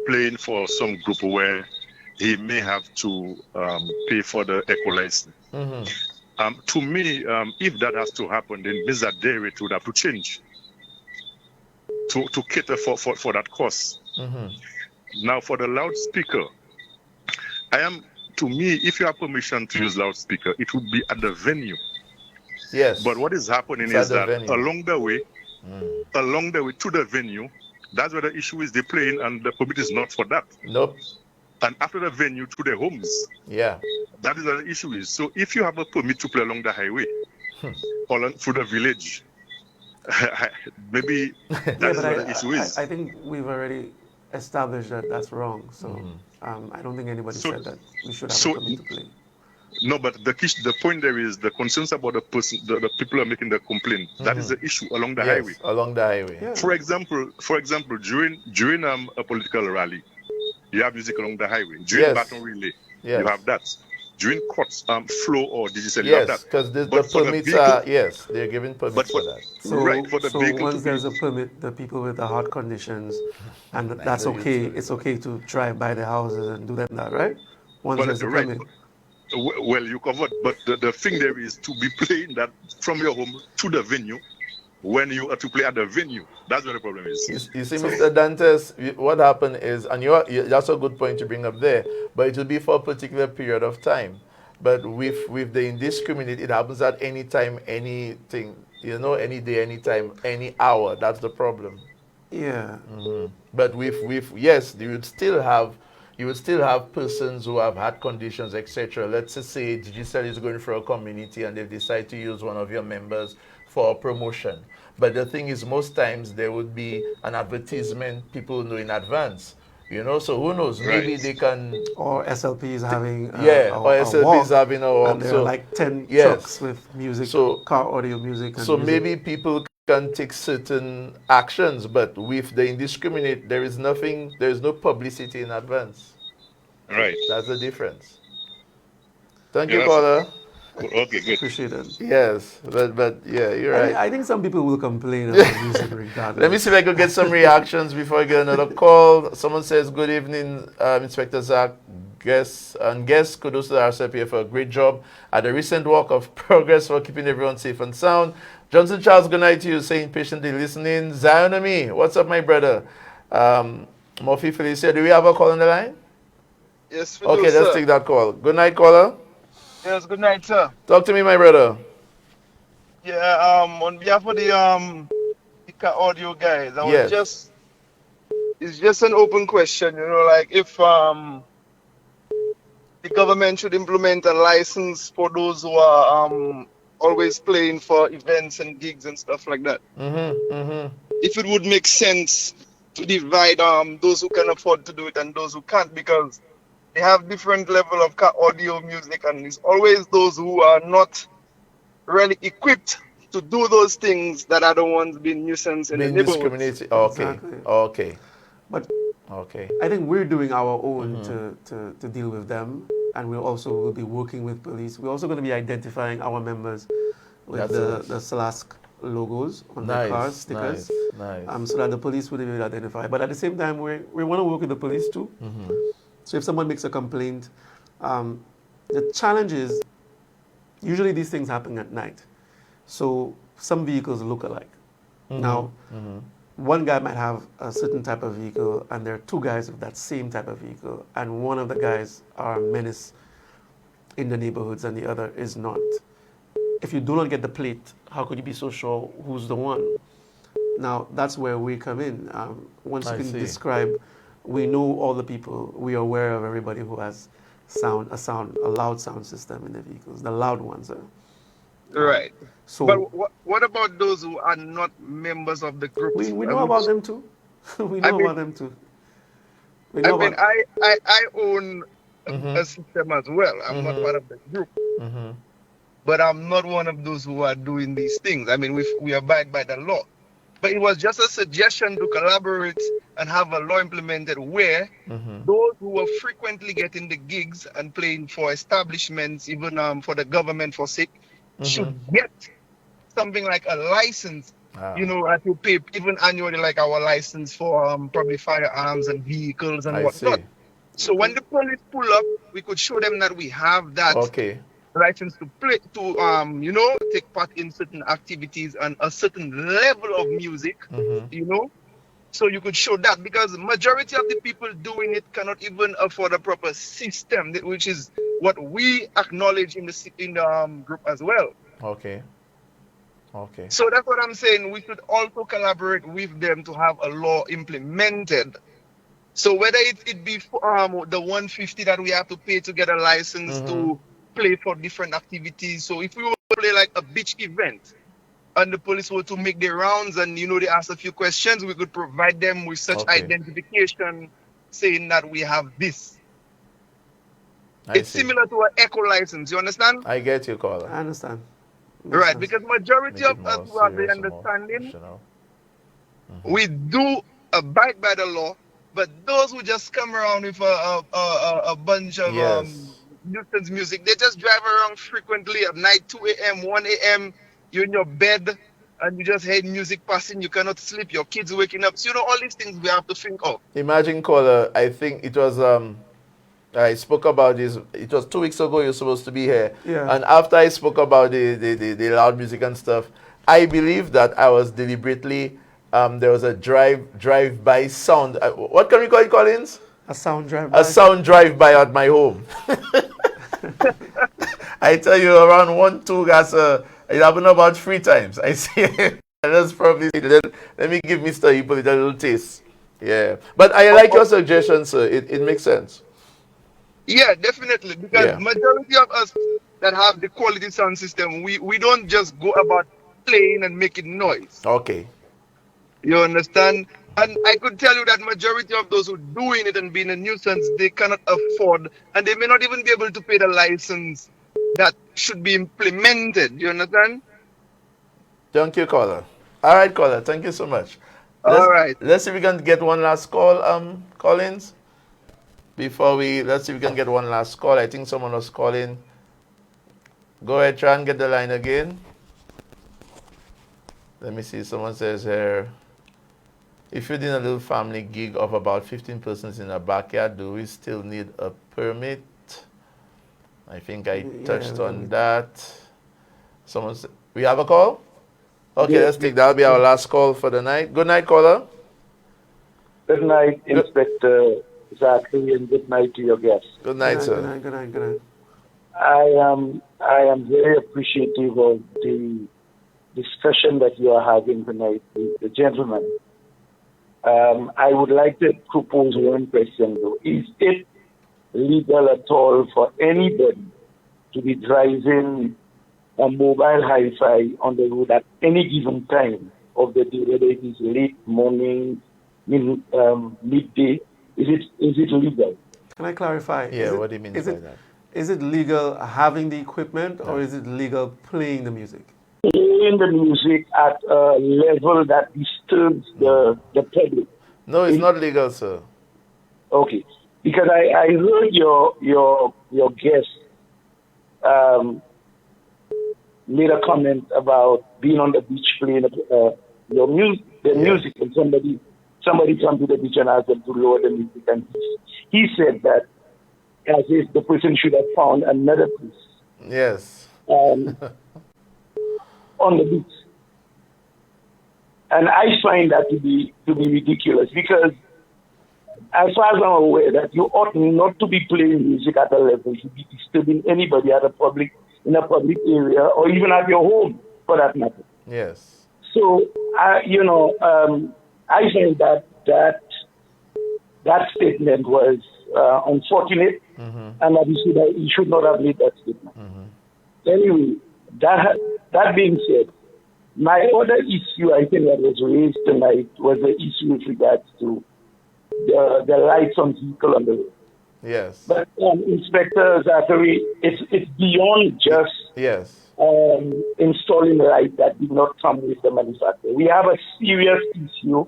playing for some group where he may have to pay for the echo license. To me, if that has to happen, then means that day rate would have to change to cater for that cost. Now, for the loudspeaker, to me, if you have permission to use loudspeaker, it would be at the venue. Yes. But what is happening is that along the way to the venue, that's where the issue is. They're playing and the permit is not for that. Nope. And after the venue to their homes. Yeah. That is where the issue is. So if you have a permit to play along the highway or through the village, maybe that's where the issue is. I think we've already established that that's wrong. So I don't think anybody said that we should have a permit to play. No, but the point there is the concerns about the people who are making the complaint. That is the issue along the highway. Along the highway. Yeah. For example, during a political rally, you have music along the highway. During baton relay, you have that. During courts, flow or digital, you have that. Yes, because the permits are, they're giving permits for that. So once there's a permit, the people with the heart conditions, and that's okay. It's okay to drive by the houses and do that, right? Once there's a permit. Well, you covered, but the thing there is to be playing that from your home to the venue when you are to play at the venue. That's where the problem is. You see, Mr. Dantes, what happened is, and that's a good point to bring up there, but it will be for a particular period of time. But with the indiscriminate, it happens at any time, anything, any day, any time, any hour. That's the problem. Yeah. But yes, you would still have persons who have heart conditions, etc. Let's just say Digital is going for a community and they decide to use one of your members for a promotion. But the thing is, most times there would be an advertisement people know in advance. So who knows? Maybe they can... Or SLP is having SLP is having a walk. And there are like 10 trucks with music, car audio music. And music. Maybe people can take certain actions, but with the indiscriminate, there is no publicity in advance. Right. That's the difference. Thank you, caller. Okay, good. Appreciate it. Yes, but yeah, you're right. I think some people will complain about music regardless. Let me see if I could get some reactions before I get another call. Someone says, good evening, Inspector Zach. Guests, kudos to the RCPA for a great job at the recent walk of progress for keeping everyone safe and sound. Johnson Charles, good night to you, saying patiently listening. Zion Ami, what's up, my brother? Murphy Felicia, do we have a call on the line? Yes, we okay, do, let's take that call. Good night, caller. Yes, good night, sir. Talk to me, my brother. Yeah, on behalf of the audio guys, it's just an open question, like if the government should implement a license for those who are always playing for events and gigs and stuff like that. if it would make sense to divide those who can afford to do it and those who can't, because they have different level of car audio music, and it's always those who are not really equipped to do those things that are the ones being nuisance in the Being neighborhoods. discriminated. Okay. Exactly. Okay. But Okay. I think we're doing our own to deal with them, and we also will be working with police. We're also going to be identifying our members with That's the Slask logos on Nice, their cars, stickers, nice. so that the police will be able to identify. But at the same time, we want to work with the police too. So if someone makes a complaint, the challenge is usually these things happen at night. So some vehicles look alike. Now, one guy might have a certain type of vehicle, and there are two guys with that same type of vehicle, and one of the guys are a menace in the neighborhoods and the other is not. If you do not get the plate, how could you be so sure who's the one? Now, that's where we come in. Once you I can see. describe, we know all the people, we are aware of everybody who has a loud sound system in the vehicles, the loud ones. Right. So But what about those who are not members of the group? we know about them too. We know about them too. We know about I own a system as well. I'm not part of the group. But I'm not one of those who are doing these things. I mean, we abide by the law. But it was just a suggestion to collaborate and have a law implemented where those who are frequently getting the gigs and playing for establishments, even for the government for sake, should get something like a license. You know, that you pay even annually, like our license for probably firearms and vehicles and whatnot. So when the police pull up, we could show them that we have that license to play, to you know, take part in certain activities and a certain level of music, you know. So you could show that, because the majority of the people doing it cannot even afford a proper system, which is what we acknowledge in the group as well. Okay. So that's what I'm saying. We should also collaborate with them to have a law implemented. So whether it be the 150 that we have to pay to get a license to play for different activities. So if we were to play like a beach event and the police were to make their rounds and, you know, they ask a few questions, we could provide them with such identification saying that we have this. It's similar to an eco license, you understand? I get you, caller. I understand. Right, because majority of us who have the understanding, we do abide by the law, but those who just come around with a bunch of nuisance music, they just drive around frequently at night, 2 a.m., 1 a.m., you're in your bed, and you just hear music passing, you cannot sleep, your kids waking up. So, you know, all these things we have to think of. Imagine, caller, I think it was, I spoke about this, it was 2 weeks ago you're supposed to be here. Yeah. And after I spoke about the loud music and stuff, I believe that I was deliberately, there was a drive-by sound. What can we call it, Collins? A sound drive-by. A sound drive-by at my home. I tell you, around 1, 2 gas, it happened about 3 times. I see it. That's probably it. Let me give Mr. Hippolyte a little taste. Yeah. But I like your suggestion, sir. It makes sense. Yeah, definitely. Because majority of us that have the quality sound system, we don't just go about playing and making noise. Okay. You understand? And I could tell you that majority of those who are doing it and being a nuisance, they cannot afford, and they may not even be able to pay the license that should be implemented. You understand? Thank you, caller. All right, caller. Thank you so much. All right. Let's see if we can get one last call, Collins. Let's see if we can get one last call. I think someone was calling. Go ahead, try and get the line again. Let me see. Someone says here, if you're doing a little family gig of about 15 persons in a backyard, do we still need a permit? I think I touched on that. Someone said, we have a call? Okay, let's take that. That'll be our last call for the night. Good night, caller. Good night, Inspector Zachary, and good night to your guests. Good night, sir. Good night. I am very appreciative of the discussion that you are having tonight with the gentleman. I would like to propose one question, though. Is it legal at all for anybody to be driving a mobile hi-fi on the road at any given time of the day, whether it is late morning, midday, is it legal? Can I clarify? Yeah, what do you mean by that? Is it legal having the equipment or is it legal playing the music? Playing the music at a level that disturbs the public. No, it's not legal, sir. Okay, because I heard your guest made a comment about being on the beach playing music, and somebody come to the beach and asked them to lower the music, and he said that as if the person should have found another place. Yes. On the beach. And I find that to be ridiculous, because as far as I'm aware, that you ought not to be playing music at a level to be disturbing anybody in a public area, or even at your home, for that matter. Yes. So, I think that statement was unfortunate, and obviously that he should not have made that statement. Anyway, that being said, my other issue I think that was raised tonight was the issue with regards to the lights on vehicle on the road. Yes. But Inspector Zachary, it's beyond just installing lights that did not come with the manufacturer. We have a serious issue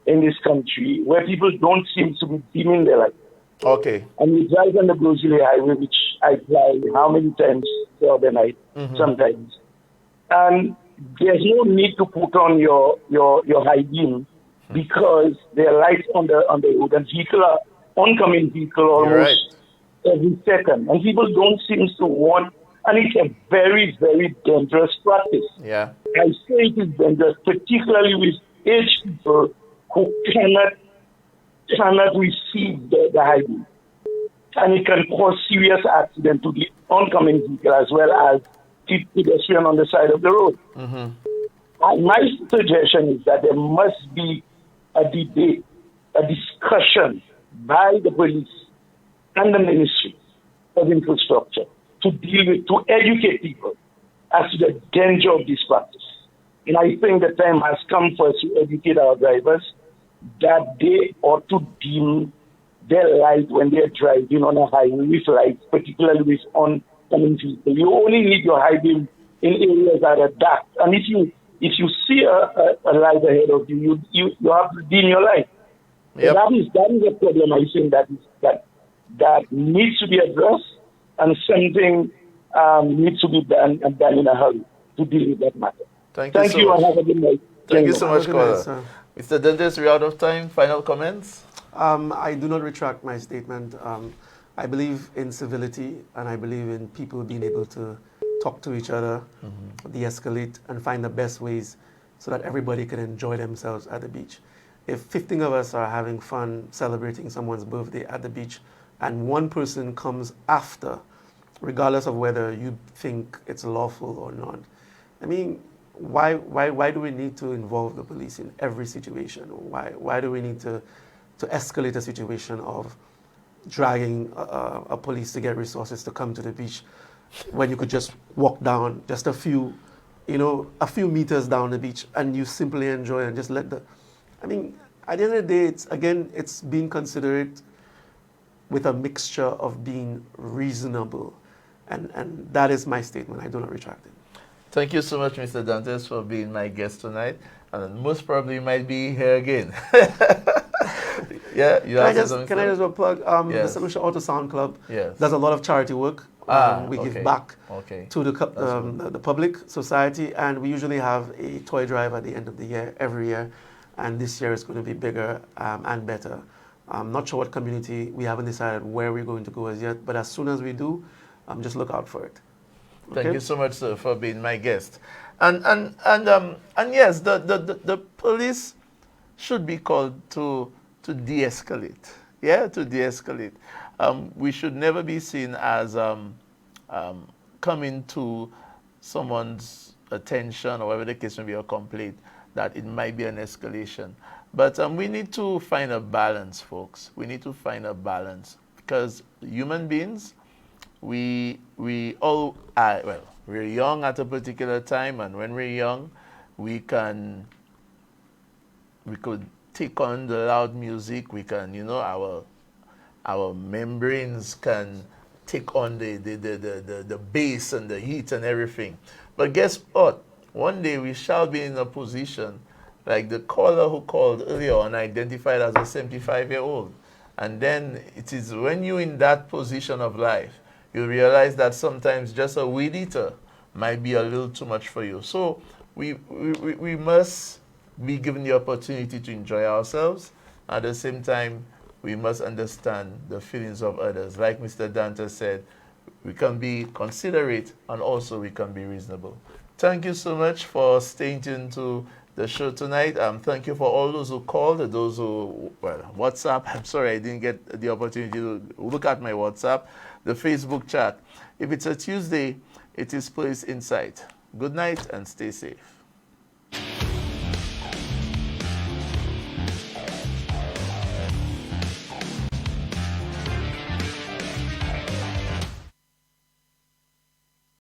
in this country where people don't seem to be dimming their lights. Okay. And you drive on the Grocery Highway, which I fly how many times the other night, sometimes. And there's no need to put on your high beam because there are lights on the road, and oncoming vehicle almost every second. And people don't seem to want, and it's a very, very dangerous practice. Yeah. I say it is dangerous, particularly with aged people who cannot receive the high beam. And it can cause serious accident to the oncoming vehicle as well as pedestrian on the side of the road. And my suggestion is that there must be a debate, a discussion by the police and the Ministry of Infrastructure to educate people as to the danger of this practice. And I think the time has come for us to educate our drivers that they ought to dim their light when they're driving on a highway with lights, particularly with oncoming people. You only need your high beam in areas that are dark. And if you see a light ahead of you, you have to dim your light. Yep. That is a problem I think that needs to be addressed, and something needs to be done, and done in a hurry to deal with that matter. Thank you, so and much. have a good night. Thank you so much, caller. Mr. Dentes, we're out of time. Final comments? I do not retract my statement. I believe in civility, and I believe in people being able to talk to each other, de-escalate, and find the best ways so that everybody can enjoy themselves at the beach. If 15 of us are having fun celebrating someone's birthday at the beach, and one person comes after, regardless of whether you think it's lawful or not, I mean, why do we need to involve the police in every situation? Why do we need to escalate a situation of dragging a police to get resources to come to the beach when you could just walk down just a few meters down the beach and you simply enjoy and just let I mean, at the end of the day, it's being considerate with a mixture of being reasonable. And that is my statement. I do not retract it. Thank you so much, Mr. Dantes, for being my guest tonight. And most probably might be here again. Yeah, can I just plug the St. Lucia Auto Sound Club? Yes. Does a lot of charity work. We give back to the public society, and we usually have a toy drive at the end of the year, every year. And this year is going to be bigger and better. I'm not sure what community. We haven't decided where we're going to go as yet, but as soon as we do, just look out for it. Okay? Thank you so much, sir, for being my guest. And yes, the police should be called to de-escalate. Yeah, to de-escalate. We should never be seen as coming to someone's attention, or whatever the case may be, or complaint, that it might be an escalation. But we need to find a balance, folks. We need to find a balance, because human beings, we're young at a particular time, and when we're young, we can we could take on the loud music. We can, our membranes can take on the bass and the heat and everything. But guess what? One day we shall be in a position like the caller who called earlier on, identified as a 75-year-old. And then it is when you're in that position of life, you realize that sometimes just a weed eater might be a little too much for you. So we must be given the opportunity to enjoy ourselves. At the same time, we must understand the feelings of others. Like Mr. Dante said, we can be considerate and also we can be reasonable. Thank you so much for staying tuned to the show tonight. Thank you for all those who called, those who, WhatsApp. I'm sorry I didn't get the opportunity to look at my WhatsApp, the Facebook chat. If it's a Tuesday, it is Police Insight. Good night and stay safe.